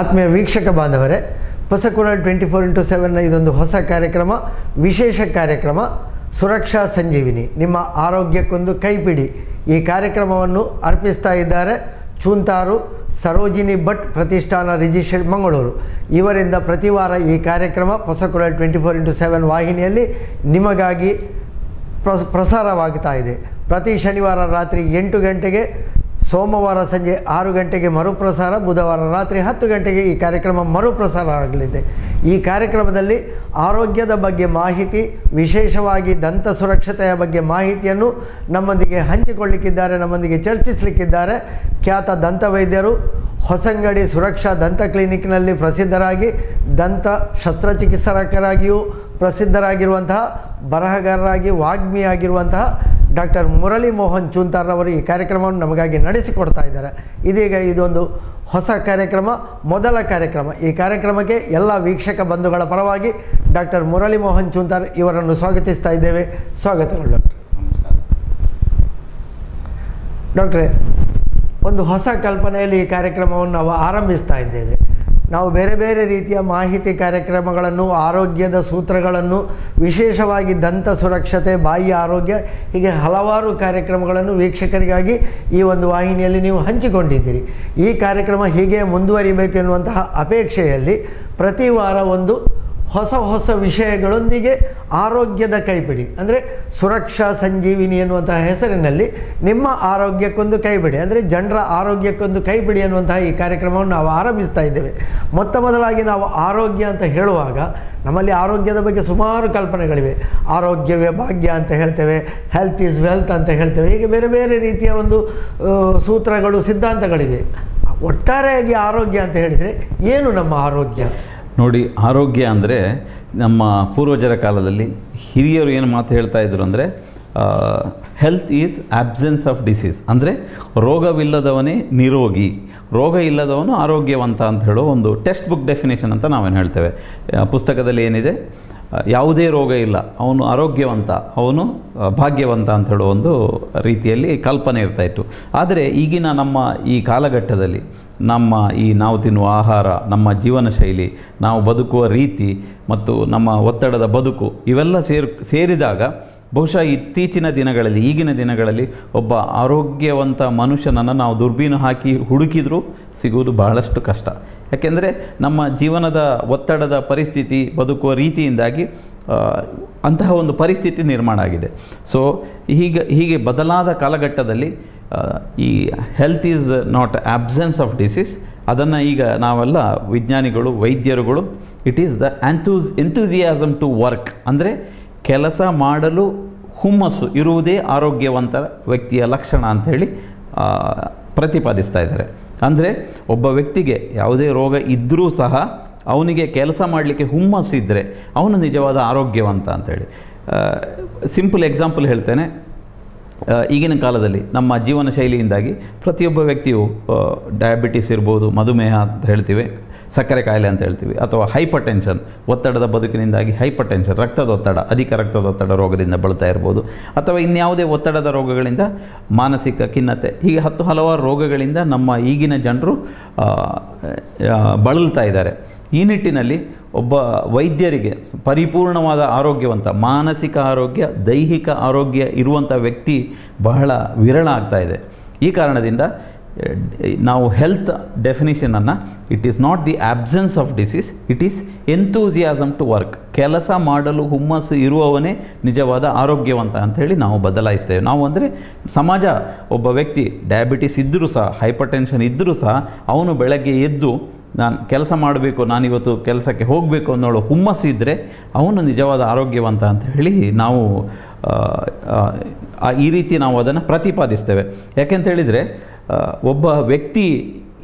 ಆತ್ಮೀಯ ವೀಕ್ಷಕ ಬಾಂಧವರೇ, ಹೊಸಕುರಾಲ್ 24x7ನ ಇದೊಂದು ಹೊಸ ಕಾರ್ಯಕ್ರಮ, ವಿಶೇಷ ಕಾರ್ಯಕ್ರಮ ಸುರಕ್ಷಾ ಸಂಜೀವಿನಿ, ನಿಮ್ಮ ಆರೋಗ್ಯಕ್ಕೊಂದು ಕೈಪಿಡಿ. ಈ ಕಾರ್ಯಕ್ರಮವನ್ನು ಅರ್ಪಿಸ್ತಾ ಇದ್ದಾರೆ ಚೂಂತಾರು ಸರೋಜಿನಿ ಭಟ್ ಪ್ರತಿಷ್ಠಾನ ರಿಜಿಸ್ಟರ್ಡ್ ಮಂಗಳೂರು. ಇವರಿಂದ ಪ್ರತಿ ವಾರ ಈ ಕಾರ್ಯಕ್ರಮ ಹೊಸಕುರಾಲ್ 24x7 ವಾಹಿನಿಯಲ್ಲಿ ನಿಮಗಾಗಿ ಪ್ರಸಾರವಾಗ್ತಾ ಇದೆ. ಪ್ರತಿ ಶನಿವಾರ ರಾತ್ರಿ 8 ಗಂಟೆಗೆ, ಸೋಮವಾರ ಸಂಜೆ 6 ಗಂಟೆಗೆ ಮರುಪ್ರಸಾರ, ಬುಧವಾರ ರಾತ್ರಿ 10 ಗಂಟೆಗೆ ಈ ಕಾರ್ಯಕ್ರಮ ಮರುಪ್ರಸಾರ ಆಗಲಿದೆ. ಈ ಕಾರ್ಯಕ್ರಮದಲ್ಲಿ ಆರೋಗ್ಯದ ಬಗ್ಗೆ ಮಾಹಿತಿ, ವಿಶೇಷವಾಗಿ ದಂತ ಸುರಕ್ಷತೆಯ ಬಗ್ಗೆ ಮಾಹಿತಿಯನ್ನು ನಮ್ಮೊಂದಿಗೆ ಹಂಚಿಕೊಳ್ಳಿಕ್ಕಿದ್ದಾರೆ, ನಮ್ಮೊಂದಿಗೆ ಚರ್ಚಿಸಲಿಕ್ಕಿದ್ದಾರೆ ಖ್ಯಾತ ದಂತ ವೈದ್ಯರು, ಹೊಸಂಗಡಿ ಸುರಕ್ಷಾ ದಂತ ಕ್ಲಿನಿಕ್ನಲ್ಲಿ ಪ್ರಸಿದ್ಧರಾಗಿ ದಂತ ಶಸ್ತ್ರಚಿಕಿತ್ಸಕರಾಗಿಯೂ ಪ್ರಸಿದ್ಧರಾಗಿರುವಂತಹ, ಬರಹಗಾರರಾಗಿ ವಾಗ್ಮಿಯಾಗಿರುವಂತಹ ಡಾಕ್ಟರ್ ಮುರಳಿ ಮೋಹನ್ ಚೂಂತಾರ್ರವರು ಈ ಕಾರ್ಯಕ್ರಮವನ್ನು ನಮಗಾಗಿ ನಡೆಸಿಕೊಡ್ತಾ ಇದ್ದಾರೆ. ಇದೀಗ ಇದೊಂದು ಹೊಸ ಕಾರ್ಯಕ್ರಮ, ಮೊದಲ ಕಾರ್ಯಕ್ರಮ. ಈ ಕಾರ್ಯಕ್ರಮಕ್ಕೆ ಎಲ್ಲ ವೀಕ್ಷಕ ಬಂಧುಗಳ ಪರವಾಗಿ ಡಾಕ್ಟರ್ ಮುರಳಿ ಮೋಹನ್ ಚೂಂತಾರ್ ಇವರನ್ನು ಸ್ವಾಗತಿಸ್ತಾ ಇದ್ದೇವೆ. ಸ್ವಾಗತಗಳು ಡಾಕ್ಟರ್. ಡಾಕ್ಟ್ರೇ, ಒಂದು ಹೊಸ ಕಲ್ಪನೆಯಲ್ಲಿ ಈ ಕಾರ್ಯಕ್ರಮವನ್ನು ನಾವು ಆರಂಭಿಸ್ತಾ ಇದ್ದೇವೆ. ನಾವು ಬೇರೆ ಬೇರೆ ರೀತಿಯ ಮಾಹಿತಿ ಕಾರ್ಯಕ್ರಮಗಳನ್ನು, ಆರೋಗ್ಯದ ಸೂತ್ರಗಳನ್ನು, ವಿಶೇಷವಾಗಿ ದಂತ ಸುರಕ್ಷತೆ, ಬಾಯಿ ಆರೋಗ್ಯ, ಹೀಗೆ ಹಲವಾರು ಕಾರ್ಯಕ್ರಮಗಳನ್ನು ವೀಕ್ಷಕರಿಗಾಗಿ ಈ ಒಂದು ವಾಹಿನಿಯಲ್ಲಿ ನೀವು ಹಂಚಿಕೊಂಡಿದ್ದೀರಿ. ಈ ಕಾರ್ಯಕ್ರಮ ಹೀಗೆ ಮುಂದುವರಿಬೇಕು ಎನ್ನುವಂತಹ ಅಪೇಕ್ಷೆಯಲ್ಲಿ ಪ್ರತಿ ವಾರ ಒಂದು ಹೊಸ ವಿಷಯಗಳೊಂದಿಗೆ ಆರೋಗ್ಯದ ಕೈಪಿಡಿ, ಅಂದರೆ ಸುರಕ್ಷಾ ಸಂಜೀವಿನಿ ಎನ್ನುವಂತಹ ಹೆಸರಿನಲ್ಲಿ ನಿಮ್ಮ ಆರೋಗ್ಯಕ್ಕೊಂದು ಕೈಪಿಡಿ, ಅಂದರೆ ಜನರ ಆರೋಗ್ಯಕ್ಕೊಂದು ಕೈಪಿಡಿ ಎನ್ನುವಂತಹ ಈ ಕಾರ್ಯಕ್ರಮವನ್ನು ನಾವು ಆರಂಭಿಸ್ತಾ ಇದ್ದೇವೆ. ಮೊದಲಾಗಿ ನಾವು ಆರೋಗ್ಯ ಅಂತ ಹೇಳುವಾಗ ನಮ್ಮಲ್ಲಿ ಆರೋಗ್ಯದ ಬಗ್ಗೆ ಸುಮಾರು ಕಲ್ಪನೆಗಳಿವೆ. ಆರೋಗ್ಯವೇ ಭಾಗ್ಯ ಅಂತ ಹೇಳ್ತೇವೆ, ಹೆಲ್ತ್ ಈಸ್ ವೆಲ್ತ್ ಅಂತ ಹೇಳ್ತೇವೆ, ಹೀಗೆ ಬೇರೆ ಬೇರೆ ರೀತಿಯ ಒಂದು ಸೂತ್ರಗಳು, ಸಿದ್ಧಾಂತಗಳಿವೆ. ಒಟ್ಟಾರೆಯಾಗಿ ಆರೋಗ್ಯ ಅಂತ ಹೇಳಿದರೆ ಏನು ನಮ್ಮ ಆರೋಗ್ಯ? ನೋಡಿ, ಆರೋಗ್ಯ ಅಂದರೆ ನಮ್ಮ ಪೂರ್ವಜರ ಕಾಲದಲ್ಲಿ ಹಿರಿಯರು ಏನು ಮಾತು ಹೇಳ್ತಾ ಇದ್ರು ಅಂದರೆ, health is absence of disease, ಅಂದರೆ ರೋಗವಿಲ್ಲದವನೇ ನಿರೋಗಿ, ರೋಗ ಇಲ್ಲದವನು ಆರೋಗ್ಯವಂತ ಅಂತ ಹೇಳೋ ಒಂದು ಟೆಕ್ಸ್ಟ್ ಬುಕ್ ಡೆಫಿನೇಷನ್ ಅಂತ ನಾವೇನು ಹೇಳ್ತೇವೆ. ಪುಸ್ತಕದಲ್ಲಿ ಏನಿದೆ, ಯಾವುದೇ ರೋಗ ಇಲ್ಲ, ಅವನು ಆರೋಗ್ಯವಂತ, ಅವನು ಭಾಗ್ಯವಂತ ಅಂತ ಹೇಳೋ ಒಂದು ರೀತಿಯಲ್ಲಿ ಕಲ್ಪನೆ ಇರ್ತಾಯಿತ್ತು. ಆದರೆ ಈಗಿನ ನಮ್ಮ ಈ ಕಾಲಘಟ್ಟದಲ್ಲಿ ನಾವು ತಿನ್ನುವ ಆಹಾರ, ನಮ್ಮ ಜೀವನ ಶೈಲಿ, ನಾವು ಬದುಕುವ ರೀತಿ ಮತ್ತು ನಮ್ಮ ಒತ್ತಡದ ಬದುಕು ಇವೆಲ್ಲ ಸೇರಿದಾಗ ಬಹುಶಃ ಇತ್ತೀಚಿನ ದಿನಗಳಲ್ಲಿ, ಈಗಿನ ದಿನಗಳಲ್ಲಿ ಒಬ್ಬ ಆರೋಗ್ಯವಂತ ಮನುಷ್ಯನನ್ನು ನಾವು ದುರ್ಬೀನು ಹಾಕಿ ಹುಡುಕಿದರೂ ಸಿಗುವುದು ಬಹಳಷ್ಟು ಕಷ್ಟ. ಯಾಕೆಂದರೆ ನಮ್ಮ ಜೀವನದ ಒತ್ತಡದ ಪರಿಸ್ಥಿತಿ, ಬದುಕುವ ರೀತಿಯಿಂದಾಗಿ ಅಂತಹ ಒಂದು ಪರಿಸ್ಥಿತಿ ನಿರ್ಮಾಣ ಆಗಿದೆ. ಸೊ ಹೀಗೆ ಬದಲಾದ ಕಾಲಘಟ್ಟದಲ್ಲಿ ಈ health is not absence of disease, ಅದನ್ನು ಈಗ ನಾವೆಲ್ಲ ವಿಜ್ಞಾನಿಗಳು, ವೈದ್ಯರುಗಳು, it is the enthusiasm to work, ಅಂದರೆ ಕೆಲಸ ಮಾಡಲು ಹುಮ್ಮಸ್ಸು ಇರುವುದೇ ಆರೋಗ್ಯವಂತ ವ್ಯಕ್ತಿಯ ಲಕ್ಷಣ ಅಂಥೇಳಿ ಪ್ರತಿಪಾದಿಸ್ತಾ ಇದ್ದಾರೆ. ಅಂದರೆ ಒಬ್ಬ ವ್ಯಕ್ತಿಗೆ ಯಾವುದೇ ರೋಗ ಇದ್ದರೂ ಸಹ ಅವನಿಗೆ ಕೆಲಸ ಮಾಡಲಿಕ್ಕೆ ಹುಮ್ಮಸ್ಸಿದ್ದರೆ ಅವನು ನಿಜವಾದ ಆರೋಗ್ಯವಂತ ಅಂಥೇಳಿ. ಸಿಂಪಲ್ ಎಕ್ಸಾಂಪಲ್ ಹೇಳ್ತೇನೆ. ಈಗಿನ ಕಾಲದಲ್ಲಿ ನಮ್ಮ ಜೀವನ ಶೈಲಿಯಿಂದಾಗಿ ಪ್ರತಿಯೊಬ್ಬ ವ್ಯಕ್ತಿಯು ಡಯಾಬಿಟಿಸ್ ಇರ್ಬೋದು, ಮಧುಮೇಹ ಅಂತ ಹೇಳ್ತೀವಿ, ಸಕ್ಕರೆ ಕಾಯಿಲೆ ಅಂತ ಹೇಳ್ತೀವಿ, ಅಥವಾ ಹೈಪರ್ ಟೆನ್ಷನ್, ಒತ್ತಡದ ಬದುಕಿನಿಂದಾಗಿ ಹೈಪರ್ ಟೆನ್ಷನ್, ಅಧಿಕ ರಕ್ತದೊತ್ತಡ ರೋಗದಿಂದ ಬಳಲ್ತಾ ಇರ್ಬೋದು, ಅಥವಾ ಇನ್ಯಾವುದೇ ಒತ್ತಡದ ರೋಗಗಳಿಂದ ಮಾನಸಿಕ ಖಿನ್ನತೆ, ಹೀಗೆ ಹಲವಾರು ರೋಗಗಳಿಂದ ನಮ್ಮ ಈಗಿನ ಜನರು ಬಳಲ್ತಾ ಇದ್ದಾರೆ. ಈ ನಿಟ್ಟಿನಲ್ಲಿ ಒಬ್ಬ ವೈದ್ಯರಿಗೆ ಪರಿಪೂರ್ಣವಾದ ಆರೋಗ್ಯವಂತ ಮಾನಸಿಕ ಆರೋಗ್ಯ, ದೈಹಿಕ ಆರೋಗ್ಯ ಇರುವಂಥ ವ್ಯಕ್ತಿ ಬಹಳ ವಿರಳ ಆಗ್ತಾ ಇದೆ. ಈ ಕಾರಣದಿಂದ ನಾವು ಹೆಲ್ತ್ ಡೆಫಿನಿಷನನ್ನು, it is not the absence of disease, it is enthusiasm to work, ಕೆಲಸ ಮಾಡಲು ಹುಮ್ಮಸ್ಸು ಇರುವವನೇ ನಿಜವಾದ ಆರೋಗ್ಯವಂತ ಅಂಥೇಳಿ ನಾವು ಬದಲಾಯಿಸ್ತೇವೆ. ನಾವು ಅಂದರೆ ಸಮಾಜ, ಒಬ್ಬ ವ್ಯಕ್ತಿ ಡಯಾಬಿಟಿಸ್ ಇದ್ದರೂ ಸಹ, ಹೈಪರ್ ಟೆನ್ಷನ್ ಇದ್ದರೂ ಸಹ ಅವನು ಬೆಳಗ್ಗೆ ಎದ್ದು ನಾನು ಕೆಲಸ ಮಾಡಬೇಕು, ನಾನಿವತ್ತು ಕೆಲಸಕ್ಕೆ ಹೋಗಬೇಕು ಅನ್ನೋಳು ಹುಮ್ಮಸ್ಸು ಇದ್ದರೆ ಅವನು ನಿಜವಾದ ಆರೋಗ್ಯವಂತ ಅಂತ ಹೇಳಿ ನಾವು ಈ ರೀತಿ ನಾವು ಅದನ್ನು ಪ್ರತಿಪಾದಿಸ್ತೇವೆ. ಯಾಕೆಂತೇಳಿದರೆ ಒಬ್ಬ ವ್ಯಕ್ತಿ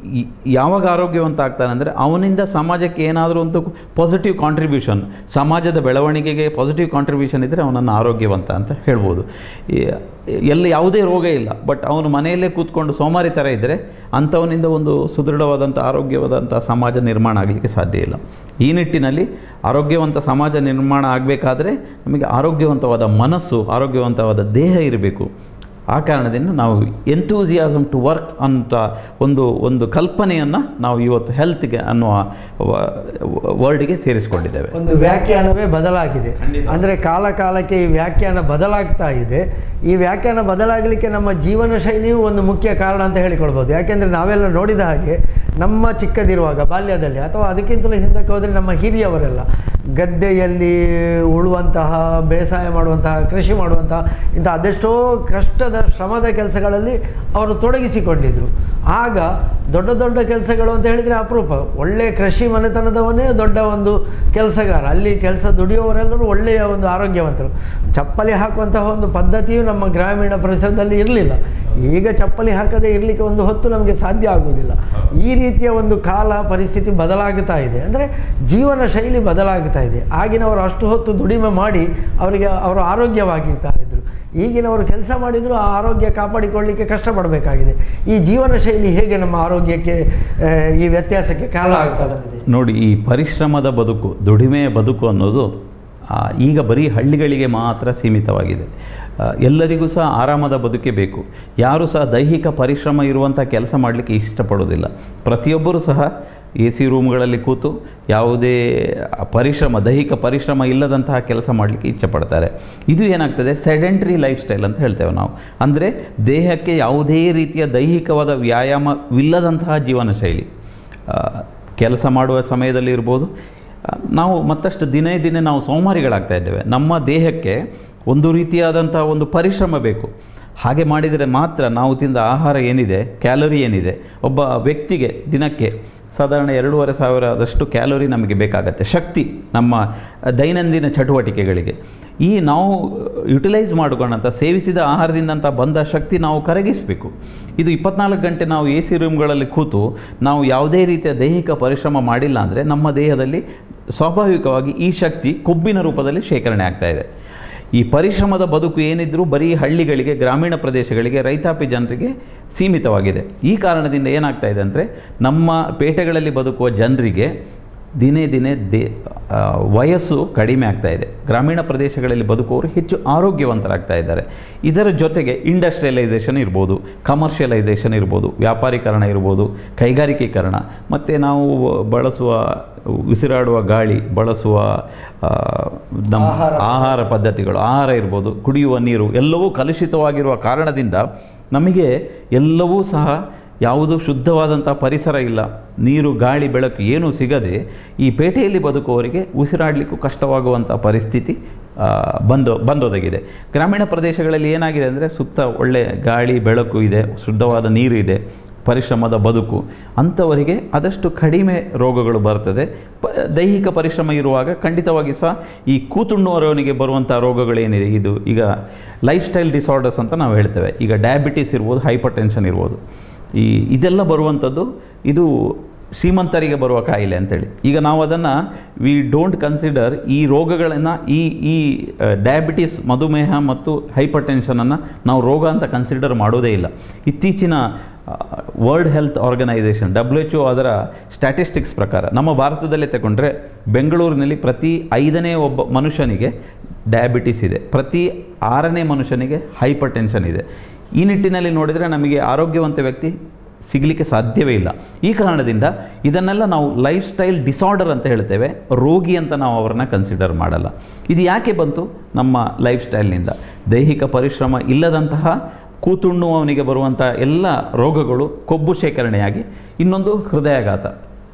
ಯಾವಾಗ ಆರೋಗ್ಯವಂತ ಆಗ್ತಾನೆ ಅಂದರೆ ಅವನಿಂದ ಸಮಾಜಕ್ಕೆ ಏನಾದರೂ ಒಂದು ಪಾಸಿಟಿವ್ ಕಾಂಟ್ರಿಬ್ಯೂಷನ್, ಸಮಾಜದ ಬೆಳವಣಿಗೆಗೆ ಪಾಸಿಟಿವ್ ಕಾಂಟ್ರಿಬ್ಯೂಷನ್ ಇದ್ದರೆ ಅವನನ್ನು ಆರೋಗ್ಯವಂತ ಅಂತ ಹೇಳ್ಬೋದು. ಯಾವುದೇ ರೋಗ ಇಲ್ಲ, ಬಟ್ ಅವನು ಮನೆಯಲ್ಲೇ ಕೂತ್ಕೊಂಡು ಸೋಮಾರಿ ಥರ ಇದ್ದರೆ ಅಂಥವನಿಂದ ಒಂದು ಸುದೃಢವಾದಂಥ ಆರೋಗ್ಯವಾದಂಥ ಸಮಾಜ ನಿರ್ಮಾಣ ಆಗಲಿಕ್ಕೆ ಸಾಧ್ಯ ಇಲ್ಲ. ಈ ನಿಟ್ಟಿನಲ್ಲಿ ಆರೋಗ್ಯವಂತ ಸಮಾಜ ನಿರ್ಮಾಣ ಆಗಬೇಕಾದ್ರೆ ನಮಗೆ ಆರೋಗ್ಯವಂತವಾದ ಮನಸ್ಸು, ಆರೋಗ್ಯವಂತವಾದ ದೇಹ ಇರಬೇಕು. ಆ ಕಾರಣದಿಂದ ನಾವು ಎಂಥೂಸಿಯಾಸಮ್ ಟು ವರ್ಕ್ ಅಂತ ಒಂದು ಕಲ್ಪನೆಯನ್ನು ನಾವು ಇವತ್ತು ಹೆಲ್ತ್ಗೆ ಅನ್ನುವ ವರ್ಡಿಗೆ ಸೇರಿಸಿಕೊಂಡಿದ್ದೇವೆ. ಒಂದು ವ್ಯಾಖ್ಯಾನವೇ ಬದಲಾಗಿದೆ. ಅಂದರೆ ಕಾಲಕ್ಕೆ ಈ ವ್ಯಾಖ್ಯಾನ ಬದಲಾಗ್ತಾ ಇದೆ. ಈ ವ್ಯಾಖ್ಯಾನ ಬದಲಾಗಲಿಕ್ಕೆ ನಮ್ಮ ಜೀವನ ಶೈಲಿಯೂ ಒಂದು ಮುಖ್ಯ ಕಾರಣ ಅಂತ ಹೇಳಿಕೊಳ್ಬೋದು. ಯಾಕೆಂದರೆ ನಾವೆಲ್ಲ ನೋಡಿದ ಹಾಗೆ ನಮ್ಮ ಚಿಕ್ಕದಿರುವಾಗ ಬಾಲ್ಯದಲ್ಲಿ ಅಥವಾ ಅದಕ್ಕಿಂತಲೂ ಹಿಂದಕ್ಕೆ ಹೋದರೆ ನಮ್ಮ ಹಿರಿಯವರೆಲ್ಲ ಗದ್ದೆಯಲ್ಲಿ ಉಳುವಂತಹ, ಬೇಸಾಯ ಮಾಡುವಂತಹ, ಕೃಷಿ ಮಾಡುವಂತಹ ಇಂಥ ಅದೆಷ್ಟೋ ಕಷ್ಟದ ಶ್ರಮದ ಕೆಲಸಗಳಲ್ಲಿ ಅವರು ತೊಡಗಿಸಿಕೊಂಡಿದ್ದರು. ಆಗ ದೊಡ್ಡ ದೊಡ್ಡ ಕೆಲಸಗಳು ಅಂತ ಹೇಳಿದರೆ ಅಪರೂಪ. ಒಳ್ಳೆಯ ಕೃಷಿ ಮನೆತನದವನ್ನೇ ದೊಡ್ಡ ಒಂದು ಕೆಲಸಗಾರ. ಅಲ್ಲಿ ಕೆಲಸ ದುಡಿಯುವವರೆಲ್ಲರೂ ಒಳ್ಳೆಯ ಒಂದು ಆರೋಗ್ಯವಂತರು. ಚಪ್ಪಲಿ ಹಾಕುವಂತಹ ಒಂದು ಪದ್ಧತಿಯು ನಮ್ಮ ಗ್ರಾಮೀಣ ಪರಿಸರದಲ್ಲಿ ಇರಲಿಲ್ಲ. ಈಗ ಚಪ್ಪಲಿ ಹಾಕದೇ ಇರಲಿಕ್ಕೆ ಒಂದು ಹೊತ್ತು ನಮಗೆ ಸಾಧ್ಯ ಆಗುವುದಿಲ್ಲ. ಈ ರೀತಿಯ ಒಂದು ಕಾಲ ಪರಿಸ್ಥಿತಿ ಬದಲಾಗ್ತಾ ಇದೆ. ಅಂದರೆ ಜೀವನ ಶೈಲಿ ಬದಲಾಗ್ತಾ ಇದೆ. ಆಗಿನವರು ಅಷ್ಟು ಹೊತ್ತು ದುಡಿಮೆ ಮಾಡಿ ಅವರು ಆರೋಗ್ಯವಾಗಿರ್ತಾ ಇದ್ದರು. ಈಗಿನವರು ಕೆಲಸ ಮಾಡಿದರೂ ಆ ಆರೋಗ್ಯ ಕಾಪಾಡಿಕೊಳ್ಳಲಿಕ್ಕೆ ಕಷ್ಟಪಡಬೇಕಾಗಿದೆ. ಈ ಜೀವನ ಶೈಲಿ ಹೇಗೆ ನಮ್ಮ ಆರೋಗ್ಯಕ್ಕೆ ಈ ವ್ಯತ್ಯಾಸಕ್ಕೆ ಕಾರಣ ಆಗ್ತಾ ಬಂದಿದೆ? ನೋಡಿ, ಈ ಪರಿಶ್ರಮದ ಬದುಕು, ದುಡಿಮೆಯ ಬದುಕು ಅನ್ನೋದು ಈಗ ಬರೀ ಹಳ್ಳಿಗಳಿಗೆ ಮಾತ್ರ ಸೀಮಿತವಾಗಿದೆ. ಎಲ್ಲರಿಗೂ ಸಹ ಆರಾಮದ ಬದುಕೇ ಬೇಕು. ಯಾರೂ ಸಹ ದೈಹಿಕ ಪರಿಶ್ರಮ ಇರುವಂಥ ಕೆಲಸ ಮಾಡಲಿಕ್ಕೆ ಇಷ್ಟಪಡೋದಿಲ್ಲ. ಪ್ರತಿಯೊಬ್ಬರೂ ಸಹ AC ರೂಮ್ಗಳಲ್ಲಿ ಕೂತು ಯಾವುದೇ ದೈಹಿಕ ಪರಿಶ್ರಮ ಇಲ್ಲದಂತಹ ಕೆಲಸ ಮಾಡಲಿಕ್ಕೆ ಇಚ್ಛೆಪಡ್ತಾರೆ. ಇದು ಏನಾಗ್ತದೆ, ಸೆಡೆಂಟ್ರಿ ಲೈಫ್ ಸ್ಟೈಲ್ ಅಂತ ಹೇಳ್ತೇವೆ ನಾವು. ಅಂದರೆ ದೇಹಕ್ಕೆ ಯಾವುದೇ ರೀತಿಯ ದೈಹಿಕವಾದ ವ್ಯಾಯಾಮವಿಲ್ಲದಂತಹ ಜೀವನ ಶೈಲಿ. ಕೆಲಸ ಮಾಡುವ ಸಮಯದಲ್ಲಿ ಇರ್ಬೋದು, ನಾವು ಮತ್ತಷ್ಟು ದಿನೇ ದಿನೇ ನಾವು ಸೋಮಾರಿಗಳಾಗ್ತಾ ಇದ್ದೇವೆ. ನಮ್ಮ ದೇಹಕ್ಕೆ ಒಂದು ರೀತಿಯಾದಂಥ ಒಂದು ಪರಿಶ್ರಮ ಬೇಕು. ಹಾಗೆ ಮಾಡಿದರೆ ಮಾತ್ರ ನಾವು ತಿಂದ ಆಹಾರ ಏನಿದೆ, ಕ್ಯಾಲೋರಿ ಏನಿದೆ, ಒಬ್ಬ ವ್ಯಕ್ತಿಗೆ ದಿನಕ್ಕೆ ಸಾಧಾರಣ 2500 ಕ್ಯಾಲೋರಿ ನಮಗೆ ಬೇಕಾಗತ್ತೆ, ಶಕ್ತಿ ನಮ್ಮ ದೈನಂದಿನ ಚಟುವಟಿಕೆಗಳಿಗೆ. ಈ ನಾವು ಯುಟಿಲೈಸ್ ಮಾಡಿಕೊಂಡಂಥ ಸೇವಿಸಿದ ಆಹಾರದಿಂದಂಥ ಬಂದ ಶಕ್ತಿ ನಾವು ಕರಗಿಸಬೇಕು. ಇದು 24 ಗಂಟೆ ನಾವು AC ರೂಮ್ಗಳಲ್ಲಿ ಕೂತು ನಾವು ಯಾವುದೇ ರೀತಿಯ ದೈಹಿಕ ಪರಿಶ್ರಮ ಮಾಡಿಲ್ಲ ಅಂದರೆ ನಮ್ಮ ದೇಹದಲ್ಲಿ ಸ್ವಾಭಾವಿಕವಾಗಿ ಈ ಶಕ್ತಿ ಕೊಬ್ಬಿನ ರೂಪದಲ್ಲಿ ಶೇಖರಣೆ ಆಗ್ತಾಯಿದೆ. ಈ ಪರಿಶ್ರಮದ ಬದುಕು ಏನಿದ್ರೂ ಬರೀ ಹಳ್ಳಿಗಳಿಗೆ, ಗ್ರಾಮೀಣ ಪ್ರದೇಶಗಳಿಗೆ, ರೈತಾಪಿ ಜನರಿಗೆ ಸೀಮಿತವಾಗಿದೆ. ಈ ಕಾರಣದಿಂದ ಏನಾಗ್ತಾ ಇದೆ ಅಂದರೆ ನಮ್ಮ ಪೇಟೆಗಳಲ್ಲಿ ಬದುಕುವ ಜನರಿಗೆ ದಿನೇ ದಿನೇ ವಯಸ್ಸು ಕಡಿಮೆ ಆಗ್ತಾ ಇದೆ. ಗ್ರಾಮೀಣ ಪ್ರದೇಶಗಳಲ್ಲಿ ಬದುಕುವವರು ಹೆಚ್ಚು ಆರೋಗ್ಯವಂತರಾಗ್ತಾ ಇದ್ದಾರೆ. ಇದರ ಜೊತೆಗೆ ಇಂಡಸ್ಟ್ರಿಯಲೈಸೇಷನ್ ಇರ್ಬೋದು, ಕಮರ್ಷಿಯಲೈಸೇಷನ್ ಇರ್ಬೋದು, ವ್ಯಾಪಾರೀಕರಣ ಇರ್ಬೋದು, ಕೈಗಾರಿಕೀಕರಣ, ಮತ್ತು ನಾವು ಬಳಸುವ ಉಸಿರಾಡುವ ಗಾಳಿ, ಬಳಸುವ ನಮ್ಮ ಆಹಾರ ಪದ್ಧತಿಗಳು, ಆಹಾರ ಇರ್ಬೋದು, ಕುಡಿಯುವ ನೀರು ಎಲ್ಲವೂ ಕಲುಷಿತವಾಗಿರುವ ಕಾರಣದಿಂದ ನಮಗೆ ಎಲ್ಲವೂ ಸಹ ಯಾವುದೂ ಶುದ್ಧವಾದಂಥ ಪರಿಸರ ಇಲ್ಲ. ನೀರು, ಗಾಳಿ, ಬೆಳಕು ಏನೂ ಸಿಗದೆ ಈ ಪೇಟೆಯಲ್ಲಿ ಬದುಕುವವರಿಗೆ ಉಸಿರಾಡಲಿಕ್ಕೂ ಕಷ್ಟವಾಗುವಂಥ ಪರಿಸ್ಥಿತಿ ಬಂದೊದಗಿದೆ. ಗ್ರಾಮೀಣ ಪ್ರದೇಶಗಳಲ್ಲಿ ಏನಾಗಿದೆ ಅಂದರೆ ಸುತ್ತ ಒಳ್ಳೆಯ ಗಾಳಿ, ಬೆಳಕು ಇದೆ, ಶುದ್ಧವಾದ ನೀರು ಇದೆ, ಪರಿಶ್ರಮದ ಬದುಕು. ಅಂಥವರಿಗೆ ಆದಷ್ಟು ಕಡಿಮೆ ರೋಗಗಳು ಬರ್ತದೆ. ದೈಹಿಕ ಪರಿಶ್ರಮ ಇರುವಾಗ ಖಂಡಿತವಾಗಿ ಸಹ ಈ ಕೂತುಣ್ಣುವವನಿಗೆ ಬರುವಂಥ ರೋಗಗಳೇನಿದೆ, ಇದು ಈಗ ಲೈಫ್ ಸ್ಟೈಲ್ ಡಿಸಾರ್ಡರ್ಸ್ ಅಂತ ನಾವು ಹೇಳ್ತೇವೆ. ಈಗ ಡಯಾಬಿಟಿಸ್ ಇರ್ಬೋದು, ಹೈಪರ್ ಟೆನ್ಷನ್ ಇರ್ಬೋದು, ಇದೆಲ್ಲ ಬರುವಂಥದ್ದು ಇದು ಶ್ರೀಮಂತರಿಗೆ ಬರುವ ಕಾಯಿಲೆ ಅಂತೇಳಿ. ಈಗ ನಾವು ಅದನ್ನು ವಿ ಡೋಂಟ್ ಕನ್ಸಿಡರ್ ಈ ರೋಗಗಳನ್ನು ಈ ಡಯಾಬಿಟಿಸ್, ಮಧುಮೇಹ ಮತ್ತು ಹೈಪರ್ ಟೆನ್ಷನನ್ನು ನಾವು ರೋಗ ಅಂತ ಕನ್ಸಿಡರ್ ಮಾಡೋದೇ ಇಲ್ಲ. ಇತ್ತೀಚಿನ ವರ್ಲ್ಡ್ ಹೆಲ್ತ್ ಆರ್ಗನೈಸೇಷನ್ WHO ಅದರ ಸ್ಟ್ಯಾಟಿಸ್ಟಿಕ್ಸ್ ಪ್ರಕಾರ ನಮ್ಮ ಭಾರತದಲ್ಲೇ ತಗೊಂಡ್ರೆ ಬೆಂಗಳೂರಿನಲ್ಲಿ ಪ್ರತಿ 5ನೇ ಒಬ್ಬ ಮನುಷ್ಯನಿಗೆ ಡಯಾಬಿಟಿಸ್ ಇದೆ, ಪ್ರತಿ 6ನೇ ಮನುಷ್ಯನಿಗೆ ಹೈಪರ್ ಟೆನ್ಷನ್ ಇದೆ. ಈ ನಿಟ್ಟಿನಲ್ಲಿ ನೋಡಿದರೆ ನಮಗೆ ಆರೋಗ್ಯವಂತ ವ್ಯಕ್ತಿ ಸಿಗಲಿಕ್ಕೆ ಸಾಧ್ಯವೇ ಇಲ್ಲ. ಈ ಕಾರಣದಿಂದ ಇದನ್ನೆಲ್ಲ ನಾವು ಲೈಫ್ ಸ್ಟೈಲ್ ಡಿಸಾರ್ಡರ್ ಅಂತ ಹೇಳ್ತೇವೆ, ರೋಗಿ ಅಂತ ನಾವು ಅವರನ್ನು ಕನ್ಸಿಡರ್ ಮಾಡಲ್ಲ. ಇದು ಯಾಕೆ ಬಂತು? ನಮ್ಮ ಲೈಫ್ ಸ್ಟೈಲ್ನಿಂದ. ದೈಹಿಕ ಪರಿಶ್ರಮ ಇಲ್ಲದಂತಹ ಕೂತುಣ್ಣುವವನಿಗೆ ಬರುವಂಥ ಎಲ್ಲ ರೋಗಗಳು ಕೊಬ್ಬು ಶೇಖರಣೆಯಾಗಿ, ಇನ್ನೊಂದು ಹೃದಯಾಘಾತ,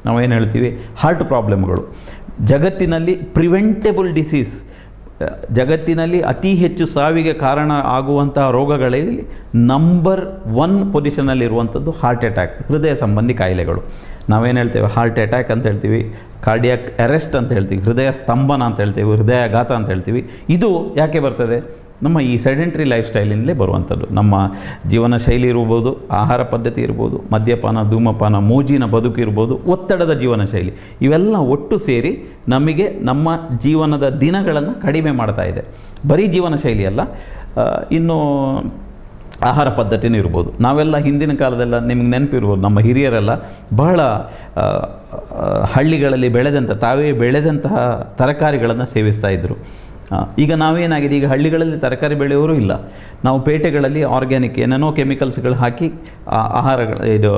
ನಾವೇನು ಹೇಳ್ತೀವಿ ಹಾರ್ಟ್ ಪ್ರಾಬ್ಲಮ್ಗಳು. ಜಗತ್ತಿನಲ್ಲಿ ಪ್ರಿವೆಂಟೇಬಲ್ ಡಿಸೀಸ್, ಜಗತ್ತಿನಲ್ಲಿ ಅತಿ ಹೆಚ್ಚು ಸಾವಿಗೆ ಕಾರಣ ಆಗುವಂತಹ ರೋಗಗಳಲ್ಲಿ ನಂಬರ್ 1 ಪೊಸಿಷನಲ್ಲಿರುವಂಥದ್ದು ಹಾರ್ಟ್ ಅಟ್ಯಾಕ್, ಹೃದಯ ಸಂಬಂಧಿ ಕಾಯಿಲೆಗಳು. ನಾವೇನು ಹೇಳ್ತೇವೆ ಹಾರ್ಟ್ ಅಟ್ಯಾಕ್ ಅಂತ ಹೇಳ್ತೀವಿ, ಕಾರ್ಡಿಯಾಕ್ ಅರೆಸ್ಟ್ ಅಂತ ಹೇಳ್ತೀವಿ, ಹೃದಯ ಸ್ತಂಭನ ಅಂತ ಹೇಳ್ತೀವಿ, ಹೃದಯಾಘಾತ ಅಂತ ಹೇಳ್ತೀವಿ. ಇದು ಯಾಕೆ ಬರ್ತದೆ? ನಮ್ಮ ಈ ಸೆಡೆಂಟ್ರಿ ಲೈಫ್ ಸ್ಟೈಲಿನಲ್ಲೇ ಬರುವಂಥದ್ದು. ನಮ್ಮ ಜೀವನ ಶೈಲಿ ಇರ್ಬೋದು, ಆಹಾರ ಪದ್ಧತಿ ಇರ್ಬೋದು, ಮದ್ಯಪಾನ, ಧೂಮಪಾನ, ಮೋಜಿನ ಬದುಕು ಇರ್ಬೋದು, ಒತ್ತಡದ ಜೀವನ ಶೈಲಿ, ಇವೆಲ್ಲ ಒಟ್ಟು ಸೇರಿ ನಮಗೆ ನಮ್ಮ ಜೀವನದ ದಿನಗಳನ್ನು ಕಡಿಮೆ ಮಾಡ್ತಾ ಇದೆ. ಬರೀ ಜೀವನ ಶೈಲಿ ಅಲ್ಲ, ಇನ್ನು ಆಹಾರ ಪದ್ಧತಿನೂ ಇರ್ಬೋದು. ನಾವೆಲ್ಲ ಹಿಂದಿನ ಕಾಲದೆಲ್ಲ ನಿಮಗೆ ನೆನಪಿರ್ಬೋದು, ನಮ್ಮ ಹಿರಿಯರೆಲ್ಲ ಬಹಳ ಹಳ್ಳಿಗಳಲ್ಲಿ ತಾವೇ ಬೆಳೆದಂತಹ ತರಕಾರಿಗಳನ್ನು ಸೇವಿಸ್ತಾ ಇದ್ದರು. ಈಗ ನಾವೇನಾಗಿದೆ, ಈಗ ಹಳ್ಳಿಗಳಲ್ಲಿ ತರಕಾರಿ ಬೆಳೆಯೋರು ಇಲ್ಲ, ನಾವು ಪೇಟೆಗಳಲ್ಲಿ ಆರ್ಗ್ಯಾನಿಕ್ ಏನೇನೋ ಕೆಮಿಕಲ್ಸ್ಗಳು ಹಾಕಿ ಇದು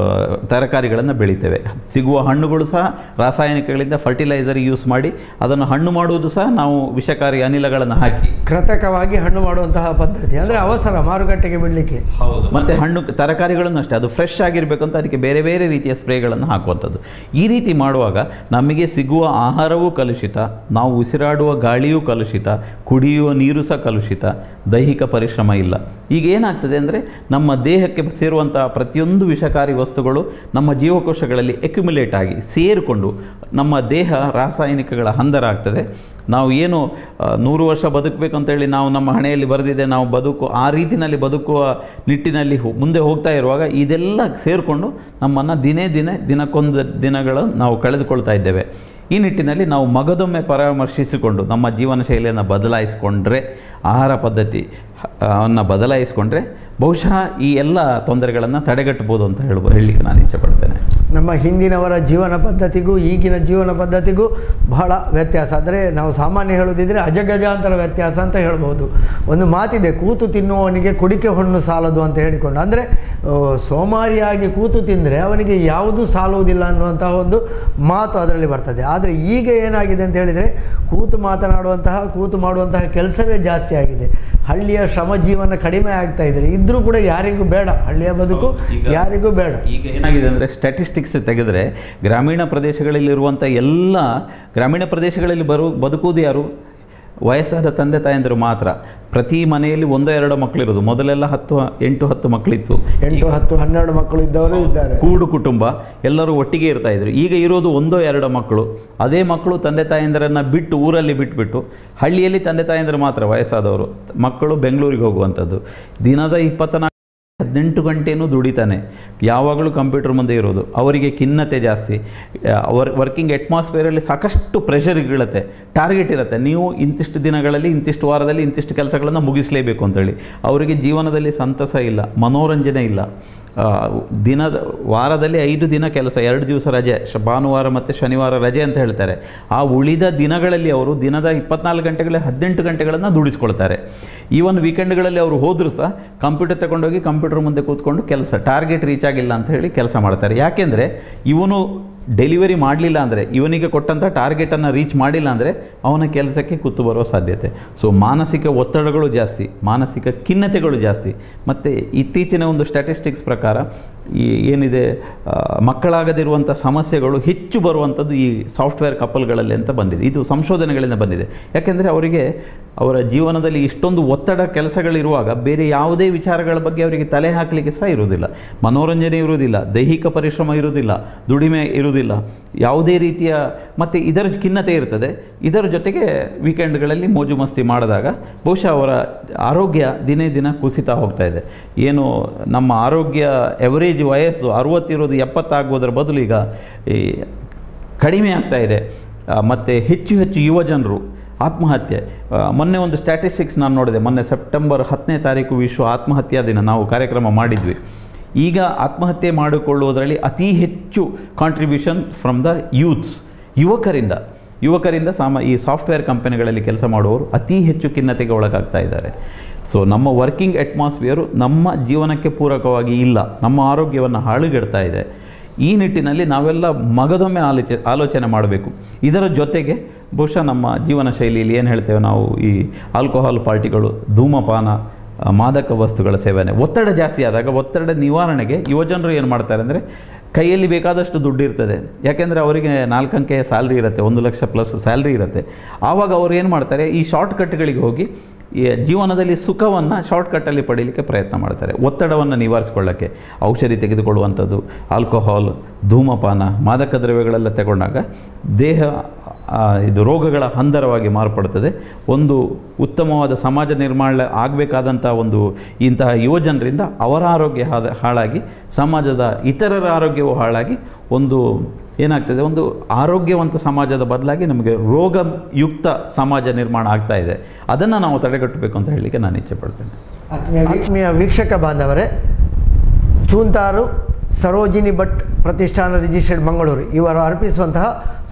ತರಕಾರಿಗಳನ್ನು ಬೆಳಿತೇವೆ. ಸಿಗುವ ಹಣ್ಣುಗಳು ಸಹ ರಾಸಾಯನಿಕಗಳಿಂದ ಫರ್ಟಿಲೈಸರ್ ಯೂಸ್ ಮಾಡಿ ಅದನ್ನು ಹಣ್ಣು ಮಾಡುವುದು ಸಹ ನಾವು ವಿಷಕಾರಿ ಅನಿಲಗಳನ್ನು ಹಾಕಿ ಕೃತಕವಾಗಿ ಹಣ್ಣು ಮಾಡುವಂತಹ ಪದ್ಧತಿ. ಅಂದರೆ ಅವಸರ ಮಾರುಕಟ್ಟೆಗೆ ಬಿಡಲಿಕ್ಕೆ. ಹೌದು. ಮತ್ತು ಹಣ್ಣು ತರಕಾರಿಗಳನ್ನು ಅಷ್ಟೇ, ಅದು ಫ್ರೆಶ್ ಆಗಿರಬೇಕು ಅಂತ ಅದಕ್ಕೆ ಬೇರೆ ಬೇರೆ ರೀತಿಯ ಸ್ಪ್ರೇಗಳನ್ನು ಹಾಕುವಂಥದ್ದು. ಈ ರೀತಿ ಮಾಡುವಾಗ ನಮಗೆ ಸಿಗುವ ಆಹಾರವೂ ಕಲುಷಿತ, ನಾವು ಉಸಿರಾಡುವ ಗಾಳಿಯೂ ಕಲುಷಿತ, ಕುಡಿಯುವ ನೀರು ಸಹ ಕಲುಷಿತ, ದೈಹಿಕ ಪರಿಶ್ರಮ ಇಲ್ಲ. ಈಗ ಏನಾಗ್ತದೆ ಅಂದರೆ ನಮ್ಮ ದೇಹಕ್ಕೆ ಸೇರುವಂಥ ಪ್ರತಿಯೊಂದು ವಿಷಕಾರಿ ವಸ್ತುಗಳು ನಮ್ಮ ಜೀವಕೋಶಗಳಲ್ಲಿ ಎಕ್ಯುಮುಲೇಟ್ ಆಗಿ ಸೇರಿಕೊಂಡು ನಮ್ಮ ದೇಹ ರಾಸಾಯನಿಕಗಳ ಹಂದರ ಆಗ್ತದೆ. ನಾವು ಏನು 100 ವರ್ಷ ಬದುಕಬೇಕಂತೇಳಿ ನಾವು ನಮ್ಮ ಹಣೆಯಲ್ಲಿ ಬರೆದಿದೆ, ನಾವು ಆ ರೀತಿಯಲ್ಲಿ ಬದುಕುವ ನಿಟ್ಟಿನಲ್ಲಿ ಮುಂದೆ ಹೋಗ್ತಾ ಇರುವಾಗ ಇದೆಲ್ಲ ಸೇರಿಕೊಂಡು ನಮ್ಮನ್ನು ದಿನಕ್ಕೊಂದು ದಿನಗಳು ನಾವು ಕಳೆದುಕೊಳ್ತಾ ಇದ್ದೇವೆ. ಈ ನಿಟ್ಟಿನಲ್ಲಿ ನಾವು ಮಗದೊಮ್ಮೆ ಪರಾಮರ್ಶಿಸಿಕೊಂಡು ನಮ್ಮ ಜೀವನ ಶೈಲಿಯನ್ನು ಬದಲಾಯಿಸಿಕೊಂಡ್ರೆ, ಆಹಾರ ಪದ್ಧತಿ ಅನ್ನು ಬದಲಾಯಿಸಿಕೊಂಡ್ರೆ ಬಹುಶಃ ಈ ಎಲ್ಲ ತೊಂದರೆಗಳನ್ನು ತಡೆಗಟ್ಟಬೋದು ಅಂತ ಹೇಳಲಿಕ್ಕೆ ನಾನು ಇಚ್ಛೆಪಡ್ತೇನೆ. ನಮ್ಮ ಹಿಂದಿನವರ ಜೀವನ ಪದ್ಧತಿಗೂ ಈಗಿನ ಜೀವನ ಪದ್ಧತಿಗೂ ಬಹಳ ವ್ಯತ್ಯಾಸ. ಅಂದರೆ ನಾವು ಸಾಮಾನ್ಯ ಹೇಳೋದಿದ್ರೆ ಅಜಗಜಾಂತರ ವ್ಯತ್ಯಾಸ ಅಂತ ಹೇಳ್ಬೋದು. ಒಂದು ಮಾತಿದೆ, ಕೂತು ತಿನ್ನುವವನಿಗೆ ಕುಡಿಕೆ ಹಣ್ಣು ಸಾಲದು ಅಂತ ಹೇಳಿಕೊಂಡು. ಅಂದರೆ ಸೋಮಾರಿಯಾಗಿ ಕೂತು ತಿಂದರೆ ಅವನಿಗೆ ಯಾವುದೂ ಸಾಲುವುದಿಲ್ಲ ಅನ್ನುವಂತಹ ಒಂದು ಮಾತು ಅದರಲ್ಲಿ ಬರ್ತದೆ. ಆದರೆ ಈಗ ಏನಾಗಿದೆ ಅಂತ ಹೇಳಿದರೆ ಕೂತು ಮಾಡುವಂತಹ ಕೆಲಸವೇ ಜಾಸ್ತಿ ಆಗಿದೆ. ಹಳ್ಳಿಯ ಶ್ರಮ ಜೀವನ ಕಡಿಮೆ ಆಗ್ತಾ ಇದೆ. ಇದ್ರೂ ಕೂಡ ಯಾರಿಗೂ ಬೇಡ, ಹಳ್ಳಿಯ ಬದುಕು ಯಾರಿಗೂ ಬೇಡ. ಈಗ ಏನಾಗಿದೆ ಅಂದರೆ ಸ್ಟ್ಯಾಟಿಸ್ಟಿಕ್ಸ್ ತೆಗೆದರೆ ಗ್ರಾಮೀಣ ಪ್ರದೇಶಗಳಲ್ಲಿರುವಂಥ ಎಲ್ಲ ಗ್ರಾಮೀಣ ಪ್ರದೇಶಗಳಲ್ಲಿ ಬದುಕುವುದು ಯಾರು? ವಯಸ್ಸಾದ ತಂದೆ ತಾಯಂದಿರು ಮಾತ್ರ. ಪ್ರತಿ ಮನೆಯಲ್ಲಿ 1-2 ಮಕ್ಕಳಿರೋದು. ಮೊದಲೆಲ್ಲ 8-10 ಮಕ್ಕಳಿತ್ತು, 8-10-12 ಮಕ್ಕಳು ಇದ್ದವರು ಇದ್ದಾರೆ. ಕೂಡು ಕುಟುಂಬ, ಎಲ್ಲರೂ ಒಟ್ಟಿಗೆ ಇರ್ತಾ ಇದ್ರು. ಈಗ ಇರೋದು 1-2 ಮಕ್ಕಳು. ಅದೇ ಮಕ್ಕಳು ತಂದೆ ತಾಯಂದಿರನ್ನು ಬಿಟ್ಟು ಊರಲ್ಲಿ ಬಿಟ್ಬಿಟ್ಟು ಹಳ್ಳಿಯಲ್ಲಿ ತಂದೆ ತಾಯಂದಿರು ಮಾತ್ರ ವಯಸ್ಸಾದವರು. ಮಕ್ಕಳು ಬೆಂಗಳೂರಿಗೆ ಹೋಗುವಂಥದ್ದು. ದಿನದ 18 ಗಂಟೆನೂ ದುಡಿತಾನೆ, ಯಾವಾಗಲೂ ಕಂಪ್ಯೂಟರ್ ಮುಂದೆ ಇರೋದು. ಅವರಿಗೆ ಖಿನ್ನತೆ ಜಾಸ್ತಿ. ವರ್ಕಿಂಗ್ ಅಟ್ಮಾಸ್ಫಿಯರಲ್ಲಿ ಸಾಕಷ್ಟು ಪ್ರೆಷರ್ ಇರುತ್ತೆ, ಟಾರ್ಗೆಟ್ ಇರುತ್ತೆ. ನೀವು ಇಂತಿಷ್ಟು ದಿನಗಳಲ್ಲಿ, ಇಂತಿಷ್ಟು ವಾರದಲ್ಲಿ ಇಂತಿಷ್ಟು ಕೆಲಸಗಳನ್ನು ಮುಗಿಸಲೇಬೇಕು ಅಂತೇಳಿ. ಅವರಿಗೆ ಜೀವನದಲ್ಲಿ ಸಂತಸ ಇಲ್ಲ, ಮನೋರಂಜನೆ ಇಲ್ಲ. ವಾರದಲ್ಲಿ 5 ದಿನ ಕೆಲಸ, 2 ದಿವಸ ರಜೆ, ಭಾನುವಾರ ಮತ್ತು ಶನಿವಾರ ರಜೆ ಅಂತ ಹೇಳ್ತಾರೆ. ಆ ಉಳಿದ ದಿನಗಳಲ್ಲಿ ಅವರು ದಿನದ 24 ಗಂಟೆಗಳಲ್ಲಿ 18 ಗಂಟೆಗಳನ್ನು ದುಡಿಸ್ಕೊಳ್ತಾರೆ. ಈವನ್ ವೀಕೆಂಡ್ಗಳಲ್ಲಿ ಅವರು ಹೋದರೂ ಸಹ ಕಂಪ್ಯೂಟರ್ ತಗೊಂಡೋಗಿ ಕಂಪ್ಯೂಟರ್ ಮುಂದೆ ಕೂತ್ಕೊಂಡು ಕೆಲಸ, ಟಾರ್ಗೆಟ್ ರೀಚ್ ಆಗಿಲ್ಲ ಅಂತ ಹೇಳಿ ಕೆಲಸ ಮಾಡ್ತಾರೆ. ಯಾಕೆಂದರೆ ಇವನು ಡೆಲಿವರಿ ಮಾಡಲಿಲ್ಲ ಅಂದರೆ, ಇವನಿಗೆ ಕೊಟ್ಟಂಥ ಟಾರ್ಗೆಟನ್ನು ರೀಚ್ ಮಾಡಿಲ್ಲ ಅಂದರೆ ಅವನ ಕೆಲಸಕ್ಕೆ ಕುತ್ತು ಬರುವ ಸಾಧ್ಯತೆ. ಸೊ ಮಾನಸಿಕ ಒತ್ತಡಗಳು ಜಾಸ್ತಿ, ಮಾನಸಿಕ ಖಿನ್ನತೆಗಳು ಜಾಸ್ತಿ. ಮತ್ತು ಇತ್ತೀಚಿನ ಒಂದು ಸ್ಟ್ಯಾಟಿಸ್ಟಿಕ್ಸ್ ಪ್ರಕಾರ ಏನಿದೆ, ಮಕ್ಕಳಾಗದಿರುವಂಥ ಸಮಸ್ಯೆಗಳು ಹೆಚ್ಚು ಬರುವಂಥದ್ದು ಈ ಸಾಫ್ಟ್ವೇರ್ ಕಪಲ್ಗಳಲ್ಲಿ ಅಂತ ಬಂದಿದೆ. ಇದು ಸಂಶೋಧನೆಗಳಿಂದ ಬಂದಿದೆ. ಯಾಕೆಂದರೆ ಅವರಿಗೆ ಅವರ ಜೀವನದಲ್ಲಿ ಇಷ್ಟೊಂದು ಒತ್ತಡ ಕೆಲಸಗಳಿರುವಾಗ ಬೇರೆ ಯಾವುದೇ ವಿಚಾರಗಳ ಬಗ್ಗೆ ಅವರಿಗೆ ತಲೆ ಹಾಕಲಿಕ್ಕೆ ಸಹ ಇರುವುದಿಲ್ಲ, ಮನೋರಂಜನೆ ಇರುವುದಿಲ್ಲ, ದೈಹಿಕ ಪರಿಶ್ರಮ ಇರುವುದಿಲ್ಲ, ದುಡಿಮೆ ಇರುವುದಿಲ್ಲ, ಯಾವುದೇ ರೀತಿಯ. ಮತ್ತು ಇದರ ಖಿನ್ನತೆ ಇರ್ತದೆ. ಇದರ ಜೊತೆಗೆ ವೀಕೆಂಡ್ಗಳಲ್ಲಿ ಮೋಜು ಮಸ್ತಿ ಮಾಡಿದಾಗ ಬಹುಶಃ ಅವರ ಆರೋಗ್ಯ ದಿನೇ ದಿನ ಕುಸಿತಾ ಹೋಗ್ತಾ ಇದೆ. ಏನು ನಮ್ಮ ಆರೋಗ್ಯ ಎವರೇಜ್ ವಯಸ್ಸು 60 ಇರೋದು 70 ಆಗುವುದರ ಬದಲು ಈಗ ಕಡಿಮೆ ಆಗ್ತಾ ಇದೆ. ಮತ್ತು ಹೆಚ್ಚು ಯುವ ಜನರು ಆತ್ಮಹತ್ಯೆ. ಮೊನ್ನೆ ಒಂದು ಸ್ಟ್ಯಾಟಿಸ್ಟಿಕ್ಸ್ ನಾನು ನೋಡಿದೆ. ಮೊನ್ನೆ ಸೆಪ್ಟೆಂಬರ್ 10ನೇ ತಾರೀಕು ವಿಶ್ವ ಆತ್ಮಹತ್ಯಾ ದಿನ ನಾವು ಕಾರ್ಯಕ್ರಮ ಮಾಡಿದ್ವಿ. ಈಗ ಆತ್ಮಹತ್ಯೆ ಮಾಡಿಕೊಳ್ಳುವುದರಲ್ಲಿ ಅತಿ ಹೆಚ್ಚು ಕಾಂಟ್ರಿಬ್ಯೂಷನ್ ಫ್ರಮ್ ದ ಯುವಕರಿಂದ ಈ ಸಾಫ್ಟ್ವೇರ್ ಕಂಪನಿಗಳಲ್ಲಿ ಕೆಲಸ ಮಾಡುವವರು ಅತಿ ಹೆಚ್ಚು ಖಿನ್ನತೆಗೆ ಒಳಗಾಗ್ತಾ ಇದ್ದಾರೆ. ಸೊ ನಮ್ಮ ವರ್ಕಿಂಗ್ ಅಟ್ಮಾಸ್ಫಿಯರು ನಮ್ಮ ಜೀವನಕ್ಕೆ ಪೂರಕವಾಗಿ ಇಲ್ಲ, ನಮ್ಮ ಆರೋಗ್ಯವನ್ನು ಹಾಳುಗೆಡ್ತಾ ಇದೆ. ಈ ನಿಟ್ಟಿನಲ್ಲಿ ನಾವೆಲ್ಲ ಮಗದೊಮ್ಮೆ ಆಲೋಚನೆ ಮಾಡಬೇಕು. ಇದರ ಜೊತೆಗೆ ಬಹುಶಃ ನಮ್ಮ ಜೀವನ ಶೈಲಿಯಲ್ಲಿ ಏನು ಹೇಳ್ತೇವೆ ನಾವು, ಈ ಆಲ್ಕೋಹಾಲ್ ಪಾರ್ಟಿಗಳು, ಧೂಮಪಾನ, ಮಾದಕ ವಸ್ತುಗಳ ಸೇವನೆ, ಒತ್ತಡ ಜಾಸ್ತಿ ಆದಾಗ ಒತ್ತಡ ನಿವಾರಣೆಗೆ ಯುವಜನರು ಏನು ಮಾಡ್ತಾರೆ ಅಂದರೆ, ಕೈಯಲ್ಲಿ ಬೇಕಾದಷ್ಟು ದುಡ್ಡು ಇರ್ತದೆ. ಯಾಕೆಂದರೆ ಅವರಿಗೆ 4 ಅಂಕೆಯ ಸ್ಯಾಲ್ರಿ ಇರುತ್ತೆ, 1 ಲಕ್ಷ ಪ್ಲಸ್ ಸ್ಯಾಲ್ರಿ ಇರುತ್ತೆ. ಆವಾಗ ಅವರು ಏನು ಮಾಡ್ತಾರೆ, ಈ ಶಾರ್ಟ್ಕಟ್ಗಳಿಗೆ ಹೋಗಿ ಜೀವನದಲ್ಲಿ ಸುಖವನ್ನು ಶಾರ್ಟ್ಕಟ್ಟಲ್ಲಿ ಪಡೀಲಿಕ್ಕೆ ಪ್ರಯತ್ನ ಮಾಡ್ತಾರೆ. ಒತ್ತಡವನ್ನು ನಿವಾರಿಸಿಕೊಳ್ಳೋಕ್ಕೆ ಔಷಧಿ ತೆಗೆದುಕೊಳ್ಳುವಂಥದ್ದು, ಆಲ್ಕೋಹಾಲ್, ಧೂಮಪಾನ, ಮಾದಕ ದ್ರವ್ಯಗಳೆಲ್ಲ ತಗೊಂಡಾಗ ದೇಹ ಇದು ರೋಗಗಳ ಹಂದರವಾಗಿ ಮಾರ್ಪಡ್ತದೆ. ಒಂದು ಉತ್ತಮವಾದ ಸಮಾಜ ನಿರ್ಮಾಣ ಆಗಬೇಕಾದಂಥ ಇಂತಹ ಯುವಜನರಿಂದ ಅವರ ಆರೋಗ್ಯ ಹಾಳಾಗಿ ಸಮಾಜದ ಇತರರ ಆರೋಗ್ಯವೂ ಹಾಳಾಗಿ ಏನಾಗ್ತದೆ, ಒಂದು ಆರೋಗ್ಯವಂತ ಸಮಾಜದ ಬದಲಾಗಿ ನಮಗೆ ರೋಗಯುಕ್ತ ಸಮಾಜ ನಿರ್ಮಾಣ ಆಗ್ತಾ ಇದೆ. ಅದನ್ನು ನಾವು ತಡೆಗಟ್ಟಬೇಕು ಅಂತ ಹೇಳಲಿಕ್ಕೆ ನಾನು ಇಚ್ಛೆ ಪಡ್ತೇನೆ. ಆತ್ಮೀಯ ವೀಕ್ಷಕ ಬಾಂಧವರೇ, ಚೂಂತಾರು ಸರೋಜಿನಿ ಭಟ್ ಪ್ರತಿಷ್ಠಾನ ರಿಜಿಸ್ಟರ್ಡ್ ಮಂಗಳೂರು ಇವರು ಅರ್ಪಿಸುವಂತಹ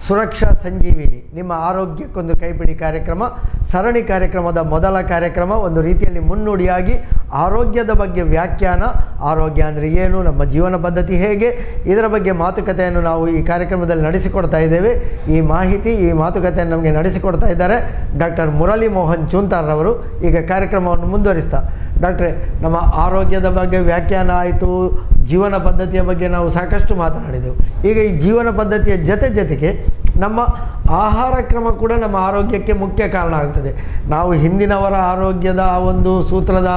ಸುರಕ್ಷಾ ಸಂಜೀವಿನಿ ನಿಮ್ಮ ಆರೋಗ್ಯಕ್ಕೊಂದು ಕೈಪಿಡಿ ಕಾರ್ಯಕ್ರಮ, ಸರಣಿ ಕಾರ್ಯಕ್ರಮದ ಮೊದಲ ಕಾರ್ಯಕ್ರಮ, ಒಂದು ರೀತಿಯಲ್ಲಿ ಮುನ್ನುಡಿಯಾಗಿ ಆರೋಗ್ಯದ ಬಗ್ಗೆ ವ್ಯಾಖ್ಯಾನ, ಆರೋಗ್ಯ ಅಂದರೆ ಏನು, ನಮ್ಮ ಜೀವನ ಪದ್ಧತಿ ಹೇಗೆ, ಇದರ ಬಗ್ಗೆ ಮಾತುಕತೆಯನ್ನು ನಾವು ಈ ಕಾರ್ಯಕ್ರಮದಲ್ಲಿ ನಡೆಸಿಕೊಡ್ತಾ ಇದ್ದೇವೆ. ಈ ಮಾಹಿತಿ, ಈ ಮಾತುಕತೆಯನ್ನು ನಮಗೆ ನಡೆಸಿಕೊಡ್ತಾ ಇದ್ದಾರೆ ಡಾಕ್ಟರ್ ಮುರಳಿ ಮೋಹನ್ ಚೂಂತಾರ್ರವರು. ಈಗ ಕಾರ್ಯಕ್ರಮವನ್ನು ಮುಂದುವರಿಸ್ತಾ, ಡಾಕ್ಟ್ರೇ, ನಮ್ಮ ಆರೋಗ್ಯದ ಬಗ್ಗೆ ವ್ಯಾಖ್ಯಾನ ಆಯಿತು, ಜೀವನ ಪದ್ಧತಿಯ ಬಗ್ಗೆ ನಾವು ಸಾಕಷ್ಟು ಮಾತನಾಡಿದೆವು. ಈಗ ಈ ಜೀವನ ಪದ್ಧತಿಯ ಜೊತೆಗೆ ನಮ್ಮ ಆಹಾರ ಕ್ರಮ ಕೂಡ ನಮ್ಮ ಆರೋಗ್ಯಕ್ಕೆ ಮುಖ್ಯ ಕಾರಣ ಆಗ್ತದೆ. ನಾವು ಹಿಂದಿನವರ ಆರೋಗ್ಯದ ಒಂದು ಸೂತ್ರದ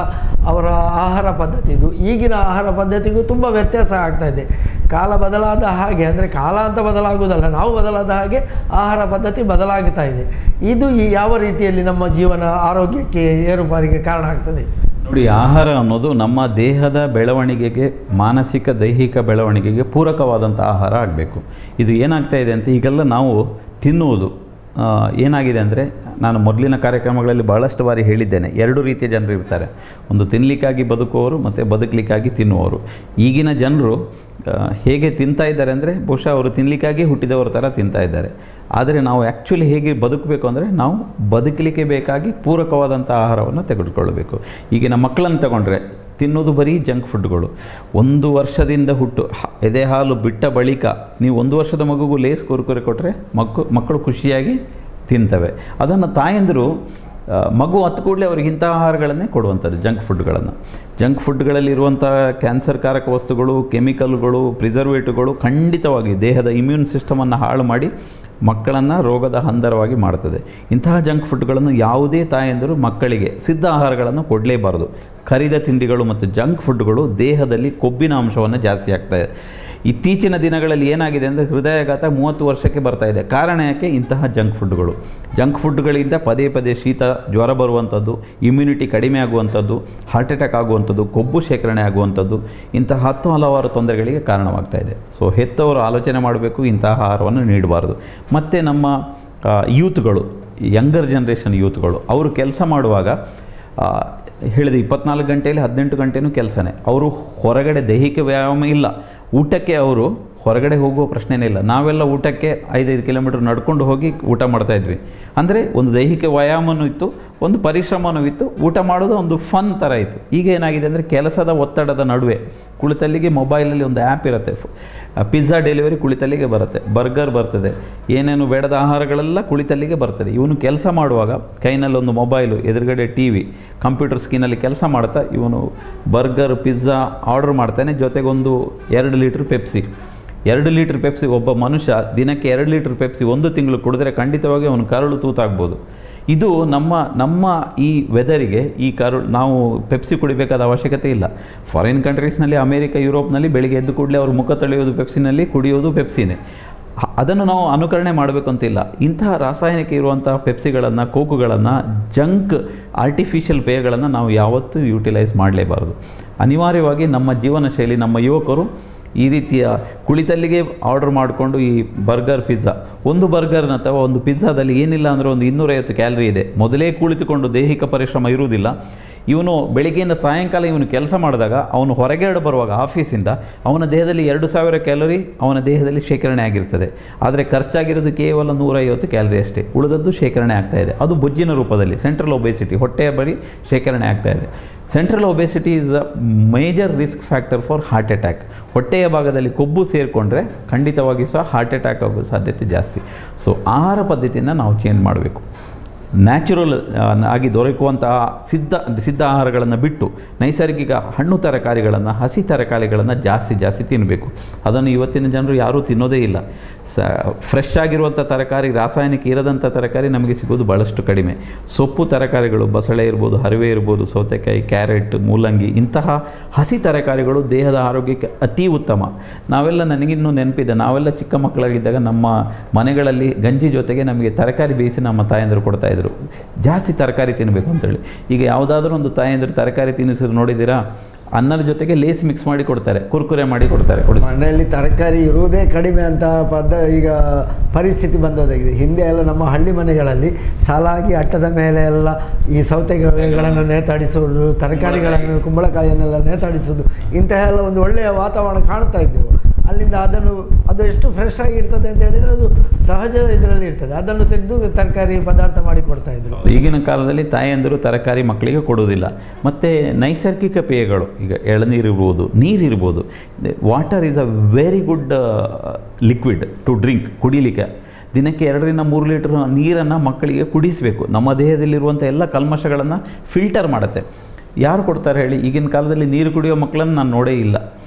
ಅವರ ಆಹಾರ ಪದ್ಧತಿಗೂ ಈಗಿನ ಆಹಾರ ಪದ್ಧತಿಗೂ ತುಂಬ ವ್ಯತ್ಯಾಸ ಆಗ್ತಾಯಿದೆ. ಕಾಲ ಬದಲಾದ ಹಾಗೆ, ಅಂದರೆ ಕಾಲ ಅಂತ ಬದಲಾಗುವುದಲ್ಲ, ನಾವು ಬದಲಾದ ಹಾಗೆ ಆಹಾರ ಪದ್ಧತಿ ಬದಲಾಗ್ತಾ ಇದೆ. ಇದು ಯಾವ ರೀತಿಯಲ್ಲಿ ನಮ್ಮ ಜೀವನ ಆರೋಗ್ಯಕ್ಕೆ ಏರುಪಾರಿಗೆ ಕಾರಣ ಆಗ್ತದೆ? ನೋಡಿ, ಆಹಾರ ಅನ್ನೋದು ನಮ್ಮ ದೇಹದ ಬೆಳವಣಿಗೆಗೆ, ಮಾನಸಿಕ ದೈಹಿಕ ಬೆಳವಣಿಗೆಗೆ ಪೂರಕವಾದಂಥ ಆಹಾರ ಆಗಬೇಕು. ಇದು ಏನಾಗ್ತಾ ಇದೆ ಅಂತ ಈಗೆಲ್ಲ ನಾವು ತಿನ್ನುವುದು ಏನಾಗಿದೆ ಅಂದರೆ, ನಾನು ಮೊದಲಿನ ಕಾರ್ಯಕ್ರಮಗಳಲ್ಲಿ ಭಾಳಷ್ಟು ಬಾರಿ ಹೇಳಿದ್ದೇನೆ, ಎರಡು ರೀತಿಯ ಜನರು ಇರ್ತಾರೆ. ಒಂದು ತಿನ್ನಲಿಕ್ಕಾಗಿ ಬದುಕುವವರು ಮತ್ತು ಬದುಕಲಿಕ್ಕಾಗಿ ತಿನ್ನುವವರು. ಈಗಿನ ಜನರು ಹೇಗೆ ತಿಂತಾ ಇದ್ದಾರೆ ಅಂದರೆ, ಬಹುಶಃ ಅವರು ತಿನ್ನಲಿಕ್ಕಾಗಿ ಹುಟ್ಟಿದವರ ಥರ ತಿಂತಾ ಇದ್ದಾರೆ. ಆದರೆ ನಾವು ಆ್ಯಕ್ಚುಲಿ ಹೇಗೆ ಬದುಕಬೇಕು ಅಂದರೆ, ನಾವು ಬದುಕಲಿಕ್ಕೆ ಬೇಕಾಗಿ ಪೂರಕವಾದಂಥ ಆಹಾರವನ್ನು ತೆಗೆದುಕೊಳ್ಳಬೇಕು. ಈಗಿನ ಮಕ್ಕಳನ್ನು ತಗೊಂಡ್ರೆ ತಿನ್ನೋದು ಬರೀ ಜಂಕ್ ಫುಡ್ಗಳು. 1 ವರ್ಷದಿಂದ ಎದೆ ಹಾಲು ಬಿಟ್ಟ ಬಳಿಕ ನೀವು 1 ವರ್ಷದ ಮಗುಗೂ ಲೇಸ್ ಕುರುಕುರೆ ಕೊಟ್ಟರೆ ಮಕ್ಕಳು ಖುಷಿಯಾಗಿ ತಿಂತವೆ. ಅದನ್ನು ತಾಯಂದಿರು ಮಗು ಹತ್ತು ಕೂಡಲೇ ಅವ್ರಿಗೆ ಇಂಥ ಆಹಾರಗಳನ್ನೇ ಕೊಡುವಂಥದ್ದು, ಜಂಕ್ ಫುಡ್ಗಳಲ್ಲಿರುವಂಥ ಕ್ಯಾನ್ಸರ್ಕಾರಕ ವಸ್ತುಗಳು, ಕೆಮಿಕಲ್ಗಳು, ಪ್ರಿಸರ್ವೇಟಿವ್ಗಳು ಖಂಡಿತವಾಗಿ ದೇಹದ ಇಮ್ಯೂನ್ ಸಿಸ್ಟಮನ್ನು ಹಾಳು ಮಾಡಿ ಮಕ್ಕಳನ್ನು ರೋಗದ ಹಂದರವಾಗಿ ಮಾಡ್ತದೆ. ಇಂತಹ ಜಂಕ್ ಫುಡ್ಗಳನ್ನು ಯಾವುದೇ ತಾಯಂದಿರು ಮಕ್ಕಳಿಗೆ ಸಿದ್ಧ ಆಹಾರಗಳನ್ನು ಕೊಡಲೇಬಾರದು. ಕರಿದ ತಿಂಡಿಗಳು ಮತ್ತು ಜಂಕ್ ಫುಡ್ಗಳು ದೇಹದಲ್ಲಿ ಕೊಬ್ಬಿನ ಅಂಶವನ್ನು ಜಾಸ್ತಿ ಆಗ್ತಾಯಿದೆ. ಇತ್ತೀಚಿನ ದಿನಗಳಲ್ಲಿ ಏನಾಗಿದೆ ಅಂದರೆ, ಹೃದಯಾಘಾತ 30 ವರ್ಷಕ್ಕೆ ಬರ್ತಾ ಇದೆ. ಕಾರಣ ಯಾಕೆ? ಇಂತಹ ಜಂಕ್ ಫುಡ್ಗಳಿಂದ ಪದೇ ಪದೇ ಶೀತ, ಜ್ವರ ಬರುವಂಥದ್ದು, ಇಮ್ಯುನಿಟಿ ಕಡಿಮೆ ಆಗುವಂಥದ್ದು, ಹಾರ್ಟ್ ಅಟ್ಯಾಕ್ ಆಗುವಂಥದ್ದು, ಕೊಬ್ಬು ಶೇಖರಣೆ ಆಗುವಂಥದ್ದು, ಇಂತಹ ಹಲವಾರು ತೊಂದರೆಗಳಿಗೆ ಕಾರಣವಾಗ್ತಾ ಇದೆ. ಸೊ ಹೆತ್ತವರು ಆಲೋಚನೆ ಮಾಡಬೇಕು, ಇಂತಹ ಆಹಾರವನ್ನು ನೀಡಬಾರ್ದು. ಮತ್ತು ನಮ್ಮ ಯೂತ್ಗಳು, ಯಂಗರ್ ಜನ್ರೇಷನ್ ಯೂತ್ಗಳು, ಅವರು ಕೆಲಸ ಮಾಡುವಾಗ ಹೇಳಿದೆ 24 ಗಂಟೆಯಲ್ಲಿ 18 ಗಂಟೆನೂ ಕೆಲಸನೇ. ಅವರು ಹೊರಗಡೆ ದೈಹಿಕ ವ್ಯಾಯಾಮ ಇಲ್ಲ, ಊಟಕ್ಕೆ ಅವರು ಹೊರಗಡೆ ಹೋಗುವ ಪ್ರಶ್ನೆನೇ ಇಲ್ಲ. ನಾವೆಲ್ಲ ಊಟಕ್ಕೆ 5-5 ಕಿಲೋಮೀಟ್ರ್ ನಡ್ಕೊಂಡು ಹೋಗಿ ಊಟ ಮಾಡ್ತಾಯಿದ್ವಿ. ಅಂದರೆ ಒಂದು ದೈಹಿಕ ವ್ಯಾಯಾಮನೂ ಇತ್ತು, ಒಂದು ಪರಿಶ್ರಮನೂ ಇತ್ತು, ಊಟ ಮಾಡೋದು ಒಂದು ಫನ್ ಥರ ಇತ್ತು. ಈಗ ಏನಾಗಿದೆ ಅಂದರೆ, ಕೆಲಸದ ಒತ್ತಡದ ನಡುವೆ ಕುಳಿತಲ್ಲಿಗೆ ಮೊಬೈಲಲ್ಲಿ ಒಂದು ಆ್ಯಪ್ ಇರುತ್ತೆ, ಪಿಜ್ಜಾ ಡೆಲಿವರಿ ಕುಳಿತಲ್ಲಿಗೆ ಬರುತ್ತೆ, ಬರ್ಗರ್ ಬರ್ತದೆ, ಏನೇನು ಬೇಡದ ಆಹಾರಗಳೆಲ್ಲ ಕುಳಿತಲ್ಲಿಗೆ ಬರ್ತದೆ. ಇವನು ಕೆಲಸ ಮಾಡುವಾಗ ಕೈನಲ್ಲಿ ಒಂದು ಮೊಬೈಲು, ಎದುರುಗಡೆ TV, ಕಂಪ್ಯೂಟರ್ ಸ್ಕ್ರೀನಲ್ಲಿ ಕೆಲಸ ಮಾಡ್ತಾ ಇವನು ಬರ್ಗರ್, ಪಿಜ್ಜಾ ಆರ್ಡರ್ ಮಾಡ್ತಾನೆ, ಜೊತೆಗೊಂದು 2 ಲೀಟ್ರ್ ಪೆಪ್ಸಿ. 2 ಲೀಟ್ರ್ ಪೆಪ್ಸಿ, ಒಬ್ಬ ಮನುಷ್ಯ ದಿನಕ್ಕೆ 2 ಲೀಟ್ರ್ ಪೆಪ್ಸಿ 1 ತಿಂಗಳು ಕುಡಿದ್ರೆ ಖಂಡಿತವಾಗಿ ಅವನು ಕರುಳು ತೂತಾಗ್ಬೋದು. ಇದು ನಮ್ಮ ಈ ವೆದರಿಗೆ ನಾವು ಪೆಪ್ಸಿ ಕುಡಿಬೇಕಾದ ಅವಶ್ಯಕತೆ ಇಲ್ಲ. ಫಾರಿನ್ ಕಂಟ್ರೀಸ್ನಲ್ಲಿ, ಅಮೇರಿಕ, ಯುರೋಪ್ನಲ್ಲಿ ಬೆಳಿಗ್ಗೆ ಎದ್ದು ಕೂಡಲೇ ಅವರು ಮುಖ ತೊಳೆಯೋದು ಪೆಪ್ಸಿನಲ್ಲಿ, ಕುಡಿಯೋದು ಪೆಪ್ಸಿನೇ. ಅದನ್ನು ನಾವು ಅನುಕರಣೆ ಮಾಡಬೇಕು ಅಂತಿಲ್ಲ. ಇಂತಹ ರಾಸಾಯನಿಕ ಇರುವಂತಹ ಪೆಪ್ಸಿಗಳನ್ನು, ಕೋಕುಗಳನ್ನು, ಜಂಕ್ ಆರ್ಟಿಫಿಷಿಯಲ್ ಪೇಯಗಳನ್ನು ನಾವು ಯಾವತ್ತೂ ಯೂಟಿಲೈಸ್ ಮಾಡಲೇಬಾರದು. ಅನಿವಾರ್ಯವಾಗಿ ನಮ್ಮ ಜೀವನ ಶೈಲಿ, ನಮ್ಮ ಯುವಕರು ಈ ರೀತಿಯ ಕುಳಿತಲ್ಲಿಗೆ ಆರ್ಡರ್ ಮಾಡಿಕೊಂಡು ಈ ಬರ್ಗರ್, ಪಿಜ್ಜಾ, ಒಂದು ಬರ್ಗರ್ನ ಅಥವಾ ಒಂದು ಪಿಜ್ಜಾದಲ್ಲಿ ಏನಿಲ್ಲ ಅಂದರೆ ಒಂದು 250 ಕ್ಯಾಲರಿ ಇದೆ. ಮೊದಲೇ ಕುಳಿತುಕೊಂಡು ದೈಹಿಕ ಪರಿಶ್ರಮ ಇರುವುದಿಲ್ಲ. ಇವನು ಬೆಳಿಗ್ಗೆಯಿಂದ ಸಾಯಂಕಾಲ ಇವನು ಕೆಲಸ ಮಾಡಿದಾಗ ಅವನು ಹೊರಗಡೆ ಬರುವಾಗ ಆಫೀಸಿಂದ ಅವನ ದೇಹದಲ್ಲಿ 2000 ಕ್ಯಾಲರಿ ಅವನ ದೇಹದಲ್ಲಿ ಶೇಖರಣೆ ಆಗಿರ್ತದೆ. ಆದರೆ ಖರ್ಚಾಗಿರೋದು ಕೇವಲ 150 ಕ್ಯಾಲರಿ ಅಷ್ಟೇ. ಉಳಿದದ್ದು ಶೇಖರಣೆ ಆಗ್ತಾಯಿದೆ. ಅದು ಬೊಜ್ಜಿನ ರೂಪದಲ್ಲಿ, ಸೆಂಟ್ರಲ್ ಒಬೆಸಿಟಿ, ಹೊಟ್ಟೆಯ ಬಳಿ ಶೇಖರಣೆ ಆಗ್ತಾಯಿದೆ. Central obesity is a major risk factor for heart attack. ಹೊಟ್ಟೆಯ ಭಾಗದಲ್ಲಿ ಕೊಬ್ಬು ಸೇರಿಕೊಂಡ್ರೆ ಖಂಡಿತವಾಗಿ ಸಹ ಹಾರ್ಟ್ ಅಟ್ಯಾಕ್ ಆಗೋ ಸಾಧ್ಯತೆ ಜಾಸ್ತಿ. ಸೊ ಆಹಾರ ಪದ್ಧತಿಯನ್ನು ನಾವು ಚೇಂಜ್ ಮಾಡಬೇಕು. ನ್ಯಾಚುರಲ್ ಆಗಿ ದೊರಕುವಂತಹ ಸಿದ್ಧ ಆಹಾರಗಳನ್ನು ಬಿಟ್ಟು ನೈಸರ್ಗಿಕ ಹಣ್ಣು ತರಕಾರಿಗಳನ್ನು, ಹಸಿ ತರಕಾರಿಗಳನ್ನು ಜಾಸ್ತಿ ತಿನ್ನಬೇಕು. ಅದನ್ನು ಇವತ್ತಿನ ಜನರು ಯಾರೂ ತಿನ್ನೋದೇ ಇಲ್ಲ. ಫ್ರೆಶ್ ಆಗಿರುವಂಥ ತರಕಾರಿ, ರಾಸಾಯನಿಕ ಇರದಂಥ ತರಕಾರಿ ನಮಗೆ ಸಿಗೋದು ಭಾಳಷ್ಟು ಕಡಿಮೆ. ಸೊಪ್ಪು ತರಕಾರಿಗಳು, ಬಸಳೆ ಇರ್ಬೋದು, ಹರಿವೆ ಇರ್ಬೋದು, ಸೌತೆಕಾಯಿ, ಕ್ಯಾರೆಟ್, ಮೂಲಂಗಿ, ಇಂತಹ ಹಸಿ ತರಕಾರಿಗಳು ದೇಹದ ಆರೋಗ್ಯಕ್ಕೆ ಅತಿ ಉತ್ತಮ. ನನಗಿನ್ನೂ ನೆನಪಿದೆ, ನಾವೆಲ್ಲ ಚಿಕ್ಕ ಮಕ್ಕಳಾಗಿದ್ದಾಗ ನಮ್ಮ ಮನೆಗಳಲ್ಲಿ ಗಂಜಿ ಜೊತೆಗೆ ನಮಗೆ ತರಕಾರಿ ಬೇಯಿಸಿ ನಮ್ಮ ತಾಯಂದಿರು ಕೊಡ್ತಾಯಿದ್ರು. ಜಾಸ್ತಿ ತರಕಾರಿ ತಿನ್ನಬೇಕು ಅಂತೇಳಿ. ಈಗ ಯಾವುದಾದ್ರೂ ಒಂದು ತಾಯಂದಿರು ತರಕಾರಿ ತಿನ್ನಿಸೋದು ನೋಡಿದ್ದೀರಾ? ಅನ್ನದ ಜೊತೆಗೆ ಲೇಸ್ ಮಿಕ್ಸ್ ಮಾಡಿ ಕೊಡ್ತಾರೆ, ಕುರ್ಕುರೆ ಮಾಡಿ ಕೊಡ್ತಾರೆ. ಮನೆಯಲ್ಲಿ ತರಕಾರಿ ಇರುವುದೇ ಕಡಿಮೆ ಅಂತ ಈಗ ಪರಿಸ್ಥಿತಿ ಬಂದೋದಾಗಿದೆ. ಹಿಂದೆ ಎಲ್ಲ ನಮ್ಮ ಹಳ್ಳಿ ಮನೆಗಳಲ್ಲಿ ಸಾಲಾಗಿ ಅಟ್ಟದ ಮೇಲೆ ಎಲ್ಲ ಈ ಸೌತೆಕಾಯಿಗಳನ್ನು ನೇತಾಡಿಸೋದು, ತರಕಾರಿಗಳನ್ನು, ಕುಂಬಳಕಾಯಿಯನ್ನೆಲ್ಲ ನೇತಾಡಿಸೋದು, ಇಂತಹ ಎಲ್ಲ ಒಂದು ಒಳ್ಳೆಯ ವಾತಾವರಣ ಕಾಣ್ತಾ ಇದ್ದೆವು. ಅಲ್ಲಿಂದ ಅದು ಎಷ್ಟು ಫ್ರೆಶ್ ಆಗಿರ್ತದೆ ಅಂತ ಹೇಳಿದರೆ ಅದು ಸಹಜ ಇದರಲ್ಲಿ ಇರ್ತದೆ, ಅದನ್ನು ತೆಗೆದು ತರಕಾರಿ ಪದಾರ್ಥ ಮಾಡಿ ಕೊಡ್ತಾ ಇದ್ರು. ಈಗಿನ ಕಾಲದಲ್ಲಿ ತಾಯಂದಿರು ತರಕಾರಿ ಮಕ್ಕಳಿಗೆ ಕೊಡುವುದಿಲ್ಲ. ಮತ್ತು ನೈಸರ್ಗಿಕ ಪೇಯಗಳು, ಈಗ ಎಳನೀರಿರ್ಬೋದು, ನೀರಿರ್ಬೋದು. Water is a very good liquid to drink, ಕುಡಿಲಿಕ್ಕೆ. ದಿನಕ್ಕೆ 2 ರಿಂದ 3 ಲೀಟರ್ ನೀರನ್ನು ಮಕ್ಕಳಿಗೆ ಕುಡಿಸಬೇಕು. ನಮ್ಮ ದೇಹದಲ್ಲಿರುವಂಥ ಎಲ್ಲ ಕಲ್ಮಶಗಳನ್ನು ಫಿಲ್ಟರ್ ಮಾಡುತ್ತೆ. ಯಾರು ಕೊಡ್ತಾರೆ ಹೇಳಿ? ಈಗಿನ ಕಾಲದಲ್ಲಿ ನೀರು ಕುಡಿಯೋ ಮಕ್ಕಳನ್ನು ನಾನು ನೋಡೇ ಇಲ್ಲ.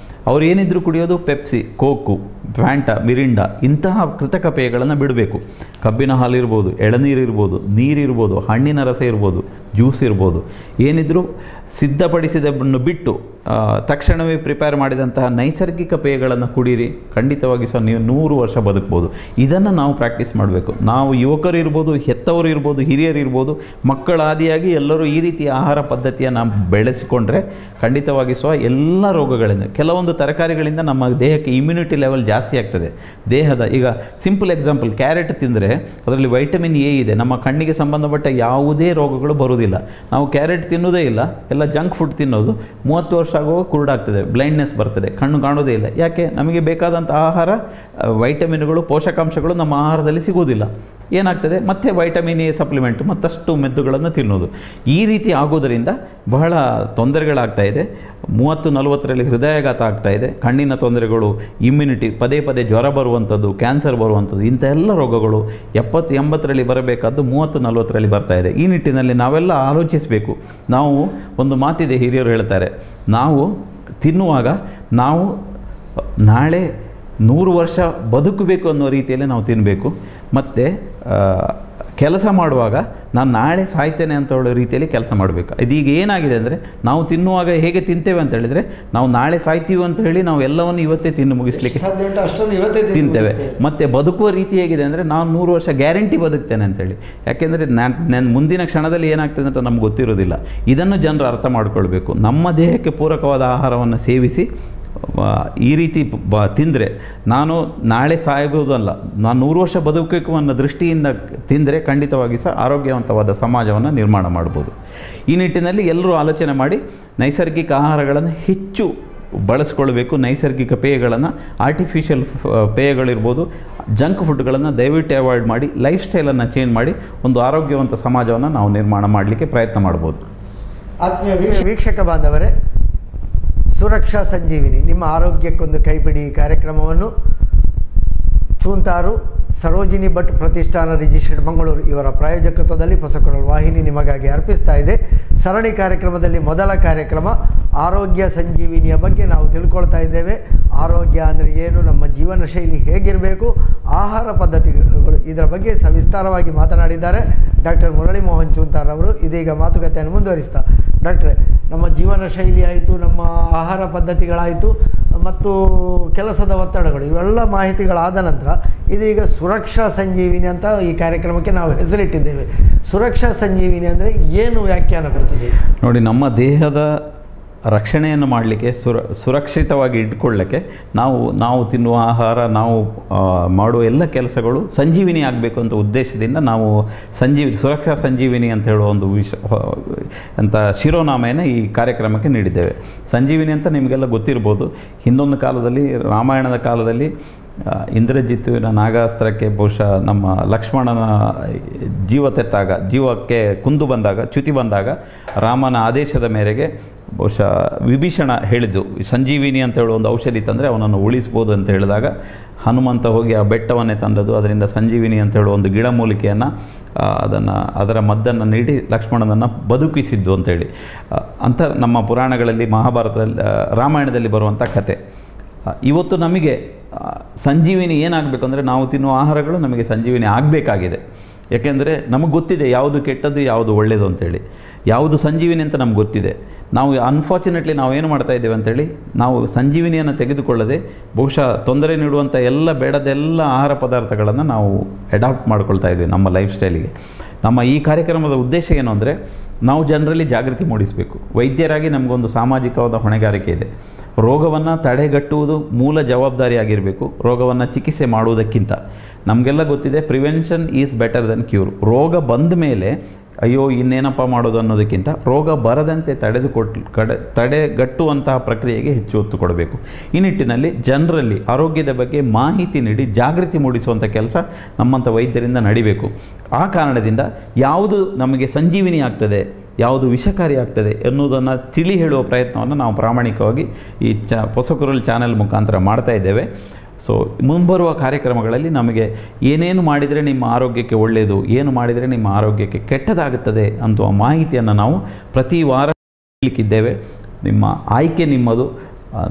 ಅವ್ರು ಏನಿದ್ರು ಕುಡಿಯೋದು ಪೆಪ್ಸಿ, ಕೋಕು, ಫ್ಯಾಂಟಾ, ಮಿರಿಂಡಾ ಇಂತಹ ಕೃತಕ ಪೇಯಗಳನ್ನು ಬಿಡಬೇಕು. ಕಬ್ಬಿನ ಹಾಲು ಇರ್ಬೋದು, ಎಳನೀರಿರ್ಬೋದು, ನೀರಿರ್ಬೋದು, ಹಣ್ಣಿನ ರಸ ಇರ್ಬೋದು, ಜ್ಯೂಸ್ ಇರ್ಬೋದು, ಏನಿದ್ರು ಸಿದ್ಧಪಡಿಸಿದನ್ನು ಬಿಟ್ಟು ತಕ್ಷಣವೇ ಪ್ರಿಪೇರ್ ಮಾಡಿದಂತಹ ನೈಸರ್ಗಿಕ ಪೇಯಗಳನ್ನು ಕುಡೀರಿ. ಖಂಡಿತವಾಗಿ ಸಹ ನೀವು 100 ವರ್ಷ ಬದುಕ್ಬೋದು. ಇದನ್ನು ನಾವು ಪ್ರಾಕ್ಟೀಸ್ ಮಾಡಬೇಕು. ನಾವು ಯುವಕರು ಇರ್ಬೋದು, ಹೆತ್ತವರು ಇರ್ಬೋದು, ಹಿರಿಯರು ಇರ್ಬೋದು, ಮಕ್ಕಳಾದಿಯಾಗಿ ಎಲ್ಲರೂ ಈ ರೀತಿಯ ಆಹಾರ ಪದ್ಧತಿಯನ್ನು ಬೆಳೆಸಿಕೊಂಡ್ರೆ ಖಂಡಿತವಾಗಿ ಸಹ ಎಲ್ಲ ರೋಗಗಳಿಂದ, ಕೆಲವೊಂದು ತರಕಾರಿಗಳಿಂದ ನಮ್ಮ ದೇಹಕ್ಕೆ ಇಮ್ಯುನಿಟಿ ಲೆವೆಲ್ ಜಾಸ್ತಿ ಆಗ್ತದೆ. ದೇಹದ ಈಗ ಸಿಂಪಲ್ ಎಕ್ಸಾಂಪಲ್, ಕ್ಯಾರೆಟ್ ತಿಂದರೆ ಅದರಲ್ಲಿ ವೈಟಮಿನ್ ಎ ಇದೆ. ನಮ್ಮ ಕಣ್ಣಿಗೆ ಸಂಬಂಧಪಟ್ಟ ಯಾವುದೇ ರೋಗಗಳು ಬರುವುದಿಲ್ಲ. ನಾವು ಕ್ಯಾರೆಟ್ ತಿನ್ನೋದೇ ಇಲ್ಲ, ಎಲ್ಲ ಜಂಕ್ ಫುಡ್ ತಿನ್ನೋದು. 30 ವರ್ಷ ಆಗುವಾಗ ಕುರುಡಾಗ್ತದೆ, ಬ್ಲೈಂಡ್ನೆಸ್ ಬರ್ತದೆ, ಕಣ್ಣು ಕಾಣೋದೇ ಇಲ್ಲ. ಯಾಕೆ? ನಮಗೆ ಬೇಕಾದಂಥ ಆಹಾರ, ವೈಟಮಿನ್ಗಳು, ಪೋಷಕಾಂಶಗಳು ನಮ್ಮ ಆಹಾರದಲ್ಲಿ ಸಿಗೋದಿಲ್ಲ. ಏನಾಗ್ತದೆ? ಮತ್ತೆ ವೈಟಮಿನ್ ಎ ಸಪ್ಲಿಮೆಂಟ್, ಮತ್ತಷ್ಟು ಮೆದ್ದುಗಳನ್ನು ತಿನ್ನೋದು. ಈ ರೀತಿ ಆಗೋದರಿಂದ ಬಹಳ ತೊಂದರೆಗಳಾಗ್ತಾ ಇದೆ. 30-40ರಲ್ಲಿ ಹೃದಯಾಘಾತ ಆಗ್ತಾ ಇದೆ, ಕಣ್ಣಿನ ತೊಂದರೆಗಳು, ಇಮ್ಯುನಿಟಿ, ಪದೇ ಪದೇ ಜ್ವರ ಬರುವಂಥದ್ದು, ಕ್ಯಾನ್ಸರ್ ಬರುವಂಥದ್ದು, ಇಂಥ ಎಲ್ಲ ರೋಗಗಳು 70-80ರಲ್ಲಿ ಬರಬೇಕಾದ್ದು 30-40ರಲ್ಲಿ ಬರ್ತಾ ಇದೆ. ಈ ನಿಟ್ಟಿನಲ್ಲಿ ನಾವೆಲ್ಲ ಆಲೋಚಿಸಬೇಕು. ನಾವು ಒಂದು ಮಾತಿದೆ, ಹಿರಿಯರು ಹೇಳ್ತಾರೆ, ನಾವು ತಿನ್ನುವಾಗ ನಾವು ನಾಳೆ 100 ವರ್ಷ ಬದುಕಬೇಕು ಅನ್ನೋ ರೀತಿಯಲ್ಲಿ ನಾವು ತಿನ್ನಬೇಕು. ಮತ್ತು ಕೆಲಸ ಮಾಡುವಾಗ ನಾನು ನಾಳೆ ಸಾಯ್ತೇನೆ ಅಂತ ಹೇಳೋ ರೀತಿಯಲ್ಲಿ ಕೆಲಸ ಮಾಡಬೇಕು. ಇದೀಗ ಏನಾಗಿದೆ ಅಂದರೆ, ನಾವು ತಿನ್ನುವಾಗ ಹೇಗೆ ತಿಂತೇವೆ ಅಂತ ಹೇಳಿದರೆ, ನಾವು ನಾಳೆ ಸಾಯ್ತೀವಿ ಅಂತ ಹೇಳಿ ನಾವು ಎಲ್ಲವನ್ನು ಇವತ್ತೇ ತಿನ್ನು ಮುಗಿಸ್ಲಿಕ್ಕೆ ತಿಂತೇವೆ. ಮತ್ತು ಬದುಕುವ ರೀತಿ ಹೇಗಿದೆ ಅಂದರೆ, ನಾನು 100 ವರ್ಷ ಗ್ಯಾರಂಟಿ ಬದುಕ್ತೇನೆ ಅಂತೇಳಿ. ಯಾಕೆಂದರೆ ನಾನು ಮುಂದಿನ ಕ್ಷಣದಲ್ಲಿ ಏನಾಗ್ತದೆ ಅಂತ ನಮ್ಗೆ ಗೊತ್ತಿರೋದಿಲ್ಲ. ಇದನ್ನು ಜನರು ಅರ್ಥ ಮಾಡ್ಕೊಳ್ಬೇಕು. ನಮ್ಮ ದೇಹಕ್ಕೆ ಪೂರಕವಾದ ಆಹಾರವನ್ನು ಸೇವಿಸಿ ಈ ರೀತಿ ತಿಂದರೆ ನಾನು ನಾಳೆ ಸಾಯಬಹುದಲ್ಲ, ನಾನು 100 ವರ್ಷ ಬದುಕಬೇಕು ಅನ್ನೋ ದೃಷ್ಟಿಯಿಂದ ತಿಂದರೆ ಖಂಡಿತವಾಗಿ ಸಹ ಆರೋಗ್ಯವಂತವಾದ ಸಮಾಜವನ್ನು ನಿರ್ಮಾಣ ಮಾಡ್ಬೋದು. ಈ ನಿಟ್ಟಿನಲ್ಲಿ ಎಲ್ಲರೂ ಆಲೋಚನೆ ಮಾಡಿ ನೈಸರ್ಗಿಕ ಆಹಾರಗಳನ್ನು ಹೆಚ್ಚು ಬಳಸ್ಕೊಳ್ಬೇಕು. ನೈಸರ್ಗಿಕ ಪೇಯಗಳನ್ನು, ಆರ್ಟಿಫಿಷಿಯಲ್ ಪೇಯಗಳಿರ್ಬೋದು, ಜಂಕ್ ಫುಡ್ಗಳನ್ನು ದಯವಿಟ್ಟು ಅವಾಯ್ಡ್ ಮಾಡಿ ಲೈಫ್ ಸ್ಟೈಲನ್ನು ಚೇಂಜ್ ಮಾಡಿ ಒಂದು ಆರೋಗ್ಯವಂತ ಸಮಾಜವನ್ನು ನಾವು ನಿರ್ಮಾಣ ಮಾಡಲಿಕ್ಕೆ ಪ್ರಯತ್ನ ಮಾಡ್ಬೋದು. ಆತ್ಮೀಯ ವೀಕ್ಷಕ ಬಾಂಧವರೇ, ಸುರಕ್ಷಾ ಸಂಜೀವಿನಿ ನಿಮ್ಮ ಆರೋಗ್ಯಕ್ಕೊಂದು ಕೈಪಿಡಿ ಕಾರ್ಯಕ್ರಮವನ್ನು ಚೂಂತಾರು ಸರೋಜಿನಿ ಭಟ್ ಪ್ರತಿಷ್ಠಾನ ರಿಜಿಸ್ಟರ್ಡ್ ಮಂಗಳೂರು ಇವರ ಪ್ರಾಯೋಜಕತ್ವದಲ್ಲಿ ಹೊಸಕೊರಲ್ ವಾಹಿನಿ ನಿಮಗಾಗಿ ಅರ್ಪಿಸ್ತಾ ಇದೆ. ಸರಣಿ ಕಾರ್ಯಕ್ರಮದಲ್ಲಿ ಮೊದಲ ಕಾರ್ಯಕ್ರಮ ಆರೋಗ್ಯ ಸಂಜೀವಿನಿಯ ಬಗ್ಗೆ ನಾವು ತಿಳ್ಕೊಳ್ತಾ ಇದ್ದೇವೆ. ಆರೋಗ್ಯ ಅಂದರೆ ಏನು, ನಮ್ಮ ಜೀವನ ಶೈಲಿ ಹೇಗಿರಬೇಕು, ಆಹಾರ ಪದ್ಧತಿಗಳು, ಇದರ ಬಗ್ಗೆ ಸವಿಸ್ತಾರವಾಗಿ ಮಾತನಾಡಿದ್ದಾರೆ ಡಾಕ್ಟರ್ ಮುರಳಿ ಮೋಹನ್ ಚೂಂತಾರ್ ಅವರು. ಇದೀಗ ಮಾತುಕತೆಯನ್ನು ಮುಂದುವರಿಸ್ತಾ, ಡಾಕ್ಟ್ರೆ, ನಮ್ಮ ಜೀವನ ಶೈಲಿ ಆಯಿತು, ನಮ್ಮ ಆಹಾರ ಪದ್ಧತಿಗಳಾಯಿತು ಮತ್ತು ಕೆಲಸದ ಒತ್ತಡಗಳು, ಇವೆಲ್ಲ ಮಾಹಿತಿಗಳಾದ ನಂತರ ಇದೀಗ ಸುರಕ್ಷಾ ಸಂಜೀವಿನಿ ಅಂತ ಈ ಕಾರ್ಯಕ್ರಮಕ್ಕೆ ನಾವು ಹೆಸರಿಟ್ಟಿದ್ದೇವೆ. ಸುರಕ್ಷಾ ಸಂಜೀವಿನಿ ಅಂದರೆ ಏನು ವ್ಯಾಖ್ಯಾನ ಬರ್ತದೆ? ನೋಡಿ, ನಮ್ಮ ದೇಹದ ರಕ್ಷಣೆಯನ್ನು ಮಾಡಲಿಕ್ಕೆ, ಸುರಕ್ಷಿತವಾಗಿ ಇಟ್ಕೊಳ್ಳೋಕ್ಕೆ ನಾವು ತಿನ್ನುವ ಆಹಾರ, ನಾವು ಮಾಡುವ ಎಲ್ಲ ಕೆಲಸಗಳು ಸಂಜೀವಿನಿ ಆಗಬೇಕು ಅಂತ ಉದ್ದೇಶದಿಂದ ನಾವು ಸುರಕ್ಷಾ ಸಂಜೀವಿನಿ ಅಂತ ಹೇಳುವ ಒಂದು ಅಂತ ಶಿರೋನಾಮೆಯನ್ನು ಈ ಕಾರ್ಯಕ್ರಮಕ್ಕೆ ನೀಡಿದ್ದೇವೆ. ಸಂಜೀವಿನಿ ಅಂತ ನಿಮಗೆಲ್ಲ ಗೊತ್ತಿರ್ಬೋದು. ಹಿಂದೊಂದು ಕಾಲದಲ್ಲಿ, ರಾಮಾಯಣದ ಕಾಲದಲ್ಲಿ, ಇಂದ್ರಜಿತ್ತುವಿನ ನಾಗಾಸ್ತ್ರಕ್ಕೆ ಬಹುಶಃ ನಮ್ಮ ಲಕ್ಷ್ಮಣನ ಜೀವಕ್ಕೆ ಕುಂದು ಬಂದಾಗ, ಚ್ಯುತಿ ಬಂದಾಗ, ರಾಮನ ಆದೇಶದ ಮೇರೆಗೆ ಬಹುಶಃ ವಿಭೀಷಣ ಹೇಳಿದ್ದು ಸಂಜೀವಿನಿ ಅಂತ ಹೇಳೋ ಒಂದು ಔಷಧಿ ತಂದರೆ ಅವನನ್ನು ಉಳಿಸ್ಬೋದು ಅಂತ ಹೇಳಿದಾಗ ಹನುಮಂತ ಹೋಗಿ ಆ ಬೆಟ್ಟವನ್ನೇ ತಂದದ್ದು, ಅದರಿಂದ ಸಂಜೀವಿನಿ ಅಂತ ಹೇಳೋ ಒಂದು ಗಿಡಮೂಲಿಕೆಯನ್ನು ಅದರ ಮದ್ದನ್ನು ನೀಡಿ ಲಕ್ಷ್ಮಣನನ್ನು ಬದುಕಿಸಿದ್ದು ಅಂತೇಳಿ ಅಂತ ನಮ್ಮ ಪುರಾಣಗಳಲ್ಲಿ, ಮಹಾಭಾರತದಲ್ಲಿ, ರಾಮಾಯಣದಲ್ಲಿ ಬರುವಂಥ ಕತೆ. ಇವತ್ತು ನಮಗೆ ಸಂಜೀವಿನಿ ಏನಾಗಬೇಕು ಅಂದರೆ, ನಾವು ತಿನ್ನುವ ಆಹಾರಗಳು ನಮಗೆ ಸಂಜೀವಿನಿ ಆಗಬೇಕಾಗಿದೆ. ಯಾಕೆಂದರೆ ನಮಗೆ ಗೊತ್ತಿದೆ ಯಾವುದು ಕೆಟ್ಟದ್ದು, ಯಾವುದು ಒಳ್ಳೆಯದು ಅಂತೇಳಿ, ಯಾವುದು ಸಂಜೀವಿನಿ ಅಂತ ನಮ್ಗೆ ಗೊತ್ತಿದೆ. ನಾವು ಅನ್ಫಾರ್ಚುನೇಟ್ಲಿ ನಾವೇನು ಮಾಡ್ತಾಯಿದ್ದೇವೆ ಅಂತೇಳಿ, ನಾವು ಸಂಜೀವಿನಿಯನ್ನು ತೆಗೆದುಕೊಳ್ಳದೆ ಬಹುಶಃ ತೊಂದರೆ ನೀಡುವಂಥ ಎಲ್ಲ ಬೇಡದೆಲ್ಲ ಆಹಾರ ಪದಾರ್ಥಗಳನ್ನು ನಾವು ಅಡಾಪ್ಟ್ ಮಾಡ್ಕೊಳ್ತಾ ಇದ್ದೀವಿ ನಮ್ಮ ಲೈಫ್ ಸ್ಟೈಲಿಗೆ. ನಮ್ಮ ಈ ಕಾರ್ಯಕ್ರಮದ ಉದ್ದೇಶ ಏನು ಅಂದರೆ, ನಾವು ಜನರಲ್ಲಿ ಜಾಗೃತಿ ಮೂಡಿಸಬೇಕು. ವೈದ್ಯರಾಗಿ ನಮಗೊಂದು ಸಾಮಾಜಿಕವಾದ ಹೊಣೆಗಾರಿಕೆ ಇದೆ. ರೋಗವನ್ನು ತಡೆಗಟ್ಟುವುದು ಮೂಲ ಜವಾಬ್ದಾರಿಯಾಗಿರಬೇಕು, ರೋಗವನ್ನು ಚಿಕಿತ್ಸೆ ಮಾಡುವುದಕ್ಕಿಂತ. ನಮಗೆಲ್ಲ ಗೊತ್ತಿದೆ, prevention is better then cure. ರೋಗ ಬಂದ ಮೇಲೆ ಅಯ್ಯೋ ಇನ್ನೇನಪ್ಪ ಮಾಡೋದು ಅನ್ನೋದಕ್ಕಿಂತ ರೋಗ ಬರದಂತೆ ತಡೆಗಟ್ಟುವಂತಹ ಪ್ರಕ್ರಿಯೆಗೆ ಹೆಚ್ಚು ಒತ್ತು ಕೊಡಬೇಕು. ಈ ನಿಟ್ಟಿನಲ್ಲಿ ಜನರಲ್ಲಿ ಆರೋಗ್ಯದ ಬಗ್ಗೆ ಮಾಹಿತಿ ನೀಡಿ ಜಾಗೃತಿ ಮೂಡಿಸುವಂಥ ಕೆಲಸ ನಮ್ಮಂಥ ವೈದ್ಯರಿಂದ ನಡಿಬೇಕು. ಆ ಕಾರಣದಿಂದ ಯಾವುದು ನಮಗೆ ಸಂಜೀವಿನಿ ಆಗ್ತದೆ, ಯಾವುದು ವಿಷಕಾರಿ ಆಗ್ತದೆ ಎನ್ನುವುದನ್ನು ತಿಳಿ ಹೇಳುವ ಪ್ರಯತ್ನವನ್ನು ನಾವು ಪ್ರಾಮಾಣಿಕವಾಗಿ ಈ ಹೊಸಕುರಲ್ ಚಾನೆಲ್ ಮುಖಾಂತರ ಮಾಡ್ತಾ ಇದ್ದೇವೆ. ಸೊ ಮುಂಬರುವ ಕಾರ್ಯಕ್ರಮಗಳಲ್ಲಿ ನಮಗೆ ಏನೇನು ಮಾಡಿದರೆ ನಿಮ್ಮ ಆರೋಗ್ಯಕ್ಕೆ ಒಳ್ಳೆಯದು, ಏನು ಮಾಡಿದರೆ ನಿಮ್ಮ ಆರೋಗ್ಯಕ್ಕೆ ಕೆಟ್ಟದಾಗುತ್ತದೆ ಅನ್ನುವ ಮಾಹಿತಿಯನ್ನು ನಾವು ಪ್ರತಿ ವಾರ ನೀಡಲಿಕ್ಕಿದ್ದೇವೆ. ನಿಮ್ಮ ಆಯ್ಕೆ ನಿಮ್ಮದು.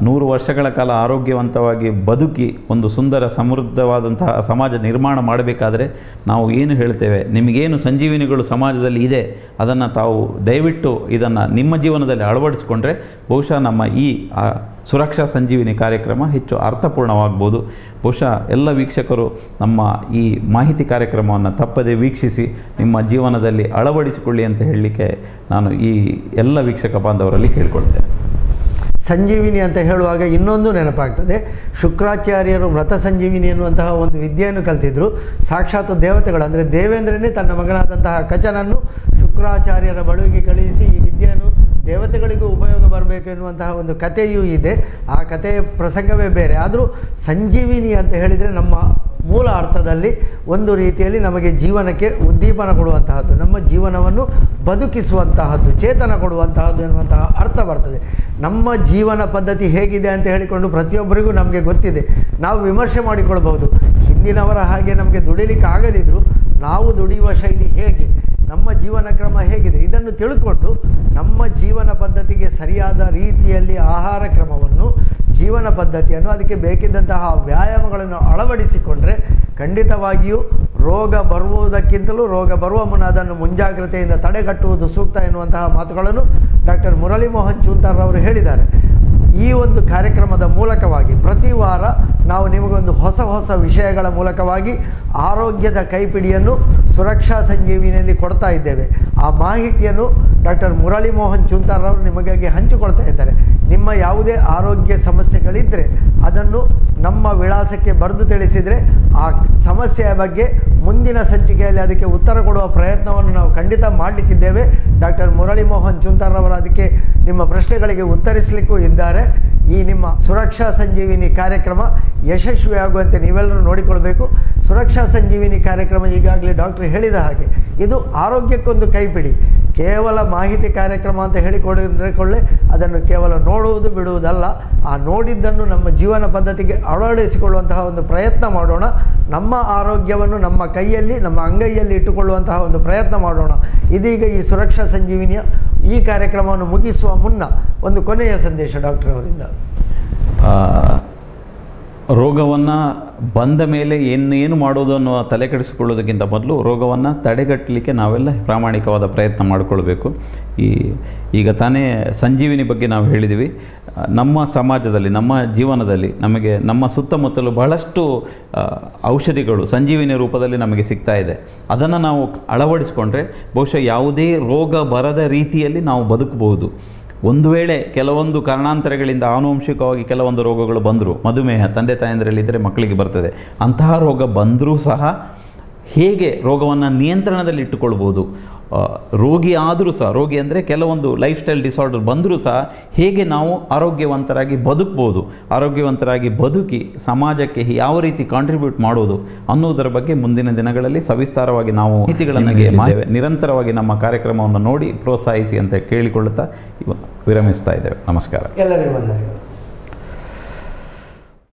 100 ವರ್ಷಗಳ ಕಾಲ ಆರೋಗ್ಯವಂತವಾಗಿ ಬದುಕಿ ಒಂದು ಸುಂದರ ಸಮೃದ್ಧವಾದಂತಹ ಸಮಾಜ ನಿರ್ಮಾಣ ಮಾಡಬೇಕಾದರೆ ನಾವು ಏನು ಹೇಳ್ತೇವೆ, ನಿಮಗೇನು ಸಂಜೀವಿನಿಗಳು ಸಮಾಜದಲ್ಲಿ ಇದೆ ಅದನ್ನು ತಾವು ದಯವಿಟ್ಟು ಇದನ್ನು ನಿಮ್ಮ ಜೀವನದಲ್ಲಿ ಅಳವಡಿಸಿಕೊಂಡ್ರೆ ಬಹುಶಃ ನಮ್ಮ ಈ ಸುರಕ್ಷಾ ಸಂಜೀವಿನಿ ಕಾರ್ಯಕ್ರಮ ಹೆಚ್ಚು ಅರ್ಥಪೂರ್ಣವಾಗ್ಬೋದು. ಬಹುಶಃ ಎಲ್ಲ ವೀಕ್ಷಕರು ನಮ್ಮ ಈ ಮಾಹಿತಿ ಕಾರ್ಯಕ್ರಮವನ್ನು ತಪ್ಪದೇ ವೀಕ್ಷಿಸಿ ನಿಮ್ಮ ಜೀವನದಲ್ಲಿ ಅಳವಡಿಸಿಕೊಳ್ಳಿ ಅಂತ ಹೇಳಲಿಕ್ಕೆ ನಾನು ಈ ಎಲ್ಲ ವೀಕ್ಷಕ ಬಾಂಧವರಲ್ಲಿ ಕೇಳ್ಕೊಳ್ತೇನೆ. ಸಂಜೀವಿನಿ ಅಂತ ಹೇಳುವಾಗ ಇನ್ನೊಂದು ನೆನಪಾಗ್ತದೆ. ಶುಕ್ರಾಚಾರ್ಯರು ಮೃತ ಸಂಜೀವಿನಿ ಎನ್ನುವಂತಹ ಒಂದು ವಿದ್ಯೆಯನ್ನು ಕಲ್ತಿದ್ರು. ಸಾಕ್ಷಾತ್ ದೇವತೆಗಳು ಅಂದರೆ ದೇವೇಂದ್ರನೇ ತನ್ನ ಮಗನಾದಂತಹ ಕಚನನ್ನು ಶುಕ್ರಾಚಾರ್ಯರ ಬಳುವಿಗೆ ಕಳುಹಿಸಿ ಈ ವಿದ್ಯೆಯನ್ನು ದೇವತೆಗಳಿಗೂ ಉಪಯೋಗ ಬರಬೇಕು ಎನ್ನುವಂತಹ ಒಂದು ಕಥೆಯೂ ಇದೆ. ಆ ಕಥೆಯ ಪ್ರಸಂಗವೇ ಬೇರೆ. ಆದರೂ ಸಂಜೀವಿನಿ ಅಂತ ಹೇಳಿದರೆ ನಮ್ಮ ಮೂಲ ಅರ್ಥದಲ್ಲಿ ಒಂದು ರೀತಿಯಲ್ಲಿ ನಮಗೆ ಜೀವನಕ್ಕೆ ಉದ್ದೀಪನ ಕೊಡುವಂತಹದ್ದು, ನಮ್ಮ ಜೀವನವನ್ನು ಬದುಕಿಸುವಂತಹದ್ದು, ಚೇತನ ಕೊಡುವಂತಹದ್ದು ಎನ್ನುವಂತಹ ಅರ್ಥ ಬರ್ತದೆ. ನಮ್ಮ ಜೀವನ ಪದ್ಧತಿ ಹೇಗಿದೆ ಅಂತ ಹೇಳಿಕೊಂಡು ಪ್ರತಿಯೊಬ್ಬರಿಗೂ ನಮಗೆ ಗೊತ್ತಿದೆ. ನಾವು ವಿಮರ್ಶೆ ಮಾಡಿಕೊಳ್ಬಹುದು. ಹಿಂದಿನವರ ಹಾಗೆ ನಮಗೆ ದುಡಿಲಿಕ್ಕೆ ಆಗದಿದ್ದರೂ ನಾವು ದುಡಿಯುವ ಶೈಲಿ ಹೇಗೆ, ನಮ್ಮ ಜೀವನ ಕ್ರಮ ಹೇಗಿದೆ, ಇದನ್ನು ತಿಳ್ಕೊಂಡು ನಮ್ಮ ಜೀವನ ಪದ್ಧತಿಗೆ ಸರಿಯಾದ ರೀತಿಯಲ್ಲಿ ಆಹಾರ ಕ್ರಮವನ್ನು, ಜೀವನ ಪದ್ಧತಿಯನ್ನು, ಅದಕ್ಕೆ ಬೇಕಿದ್ದಂತಹ ವ್ಯಾಯಾಮಗಳನ್ನು ಅಳವಡಿಸಿಕೊಂಡ್ರೆ ಖಂಡಿತವಾಗಿಯೂ ರೋಗ ಬರುವುದಕ್ಕಿಂತಲೂ ರೋಗ ಬರುವ ಮುನ್ನ ಅದನ್ನು ಮುಂಜಾಗ್ರತೆಯಿಂದ ತಡೆಗಟ್ಟುವುದು ಸೂಕ್ತ ಎನ್ನುವಂತಹ ಮಾತುಗಳನ್ನು ಡಾಕ್ಟರ್ ಮುರಳಿ ಮೋಹನ್ ಚೂಂತಾರ್ರವರು ಹೇಳಿದ್ದಾರೆ. ಈ ಒಂದು ಕಾರ್ಯಕ್ರಮದ ಮೂಲಕವಾಗಿ ಪ್ರತಿ ವಾರ ನಾವು ನಿಮಗೊಂದು ಹೊಸ ಹೊಸ ವಿಷಯಗಳ ಮೂಲಕವಾಗಿ ಆರೋಗ್ಯದ ಕೈಪಿಡಿಯನ್ನು ಸುರಕ್ಷಾ ಸಂಜೀವಿನಿಯಲ್ಲಿ ಕೊಡ್ತಾ ಇದ್ದೇವೆ. ಆ ಮಾಹಿತಿಯನ್ನು ಡಾಕ್ಟರ್ ಮುರಳಿ ಮೋಹನ್ ಚೂಂತಾರ್ರವರು ನಿಮಗಾಗಿ ಹಂಚಿಕೊಳ್ತಾ ಇದ್ದಾರೆ. ನಿಮ್ಮ ಯಾವುದೇ ಆರೋಗ್ಯ ಸಮಸ್ಯೆಗಳಿದ್ದರೆ ಅದನ್ನು ನಮ್ಮ ವಿಳಾಸಕ್ಕೆ ಬರೆದು ತಿಳಿಸಿದರೆ ಆ ಸಮಸ್ಯೆಯ ಬಗ್ಗೆ ಮುಂದಿನ ಸಂಚಿಕೆಯಲ್ಲಿ ಅದಕ್ಕೆ ಉತ್ತರ ಕೊಡುವ ಪ್ರಯತ್ನವನ್ನು ನಾವು ಖಂಡಿತ ಮಾಡಲಿಕ್ಕಿದ್ದೇವೆ. ಡಾಕ್ಟರ್ ಮುರಳಿ ಮೋಹನ್ ಚೂಂತಾರ್ರವರು ಅದಕ್ಕೆ ನಿಮ್ಮ ಪ್ರಶ್ನೆಗಳಿಗೆ ಉತ್ತರಿಸಲಿಕ್ಕೂ ಇದ್ದಾರೆ. ಈ ನಿಮ್ಮ ಸುರಕ್ಷಾ ಸಂಜೀವಿನಿ ಕಾರ್ಯಕ್ರಮ ಯಶಸ್ವಿಯಾಗುವಂತೆ ನೀವೆಲ್ಲರೂ ನೋಡಿಕೊಳ್ಬೇಕು. ಸುರಕ್ಷಾ ಸಂಜೀವಿನಿ ಕಾರ್ಯಕ್ರಮ ಈಗಾಗಲೇ ಡಾಕ್ಟರ್ ಹೇಳಿದ ಹಾಗೆ ಇದು ಆರೋಗ್ಯಕ್ಕೊಂದು ಕೈಪಿಡಿ. ಕೇವಲ ಮಾಹಿತಿ ಕಾರ್ಯಕ್ರಮ ಅಂತ ಹೇಳಿಕೊಳ್ಳೆ ಅದನ್ನು ಕೇವಲ ನೋಡುವುದು ಬಿಡುವುದಲ್ಲ. ಆ ನೋಡಿದ್ದನ್ನು ನಮ್ಮ ಜೀವನ ಪದ್ಧತಿಗೆ ಅಳವಡಿಸಿಕೊಳ್ಳುವಂತಹ ಒಂದು ಪ್ರಯತ್ನ ಮಾಡೋಣ. ನಮ್ಮ ಆರೋಗ್ಯವನ್ನು ನಮ್ಮ ಕೈಯಲ್ಲಿ, ನಮ್ಮ ಅಂಗೈಯಲ್ಲಿ ಇಟ್ಟುಕೊಳ್ಳುವಂತಹ ಒಂದು ಪ್ರಯತ್ನ ಮಾಡೋಣ. ಇದೀಗ ಈ ಸುರಕ್ಷಾ ಸಂಜೀವಿನಿಯ ಈ ಕಾರ್ಯಕ್ರಮವನ್ನು ಮುಗಿಸುವ ಮುನ್ನ ಒಂದು ಕೊನೆಯ ಸಂದೇಶ ಡಾಕ್ಟರ್ ಅವರಿಂದ. ರೋಗವನ್ನು ಬಂದ ಮೇಲೆ ಏನು ಮಾಡೋದು ಅನ್ನುವ ತಲೆ ಕೆಡಿಸಿಕೊಳ್ಳೋದಕ್ಕಿಂತ ಮೊದಲು ರೋಗವನ್ನು ತಡೆಗಟ್ಟಲಿಕ್ಕೆ ನಾವೆಲ್ಲ ಪ್ರಾಮಾಣಿಕವಾದ ಪ್ರಯತ್ನ ಮಾಡಿಕೊಳ್ಬೇಕು. ಈಗ ತಾನೇ ಸಂಜೀವಿನಿ ಬಗ್ಗೆ ನಾವು ಹೇಳಿದ್ದೀವಿ. ನಮ್ಮ ಸಮಾಜದಲ್ಲಿ, ನಮ್ಮ ಜೀವನದಲ್ಲಿ ನಮಗೆ ನಮ್ಮ ಸುತ್ತಮುತ್ತಲು ಬಹಳಷ್ಟು ಔಷಧಿಗಳು ಸಂಜೀವಿನಿ ರೂಪದಲ್ಲಿ ನಮಗೆ ಸಿಗ್ತಾ ಇದೆ. ಅದನ್ನು ನಾವು ಅಳವಡಿಸಿಕೊಂಡ್ರೆ ಬಹುಶಃ ಯಾವುದೇ ರೋಗ ಬರದ ರೀತಿಯಲ್ಲಿ ನಾವು ಬದುಕಬಹುದು. ಒಂದು ವೇಳೆ ಕೆಲವೊಂದು ಕಾರಣಾಂತರಗಳಿಂದ ಆನುವಂಶಿಕವಾಗಿ ಕೆಲವೊಂದು ರೋಗಗಳು ಬಂದರೂ, ಮಧುಮೇಹ ತಂದೆ ತಾಯಂದಿರಲ್ಲಿದ್ದರೆ ಮಕ್ಕಳಿಗೆ ಬರ್ತದೆ, ಅಂತಹ ರೋಗ ಬಂದರೂ ಸಹ ಹೇಗೆ ರೋಗವನ್ನು ನಿಯಂತ್ರಣದಲ್ಲಿ ಇಟ್ಟುಕೊಳ್ಬೋದು, ರೋಗಿ ಆದರೂ ಸಹ, ರೋಗಿ ಅಂದರೆ ಕೆಲವೊಂದು ಲೈಫ್ ಸ್ಟೈಲ್ ಡಿಸಾರ್ಡರ್ ಬಂದರೂ ಸಹ ಹೇಗೆ ನಾವು ಆರೋಗ್ಯವಂತರಾಗಿ ಬದುಕ್ಬೋದು, ಆರೋಗ್ಯವಂತರಾಗಿ ಬದುಕಿ ಸಮಾಜಕ್ಕೆ ಯಾವ ರೀತಿ ಕಾಂಟ್ರಿಬ್ಯೂಟ್ ಮಾಡೋದು ಅನ್ನೋದರ ಬಗ್ಗೆ ಮುಂದಿನ ದಿನಗಳಲ್ಲಿ ಸವಿಸ್ತಾರವಾಗಿ ನಾವು ಮಾಹಿತಿಗಳನ್ನು ನಿರಂತರವಾಗಿ ನಮ್ಮ ಕಾರ್ಯಕ್ರಮವನ್ನು ನೋಡಿ ಪ್ರೋತ್ಸಾಹಿಸಿ ಅಂತ ಕೇಳಿಕೊಳ್ಳುತ್ತಾ ವಿರಮಿಸ್ತಾ ಇದ್ದೇವೆ. ನಮಸ್ಕಾರ. ಎಲ್ಲರಿಗೂ ವಂದನೆಗಳು.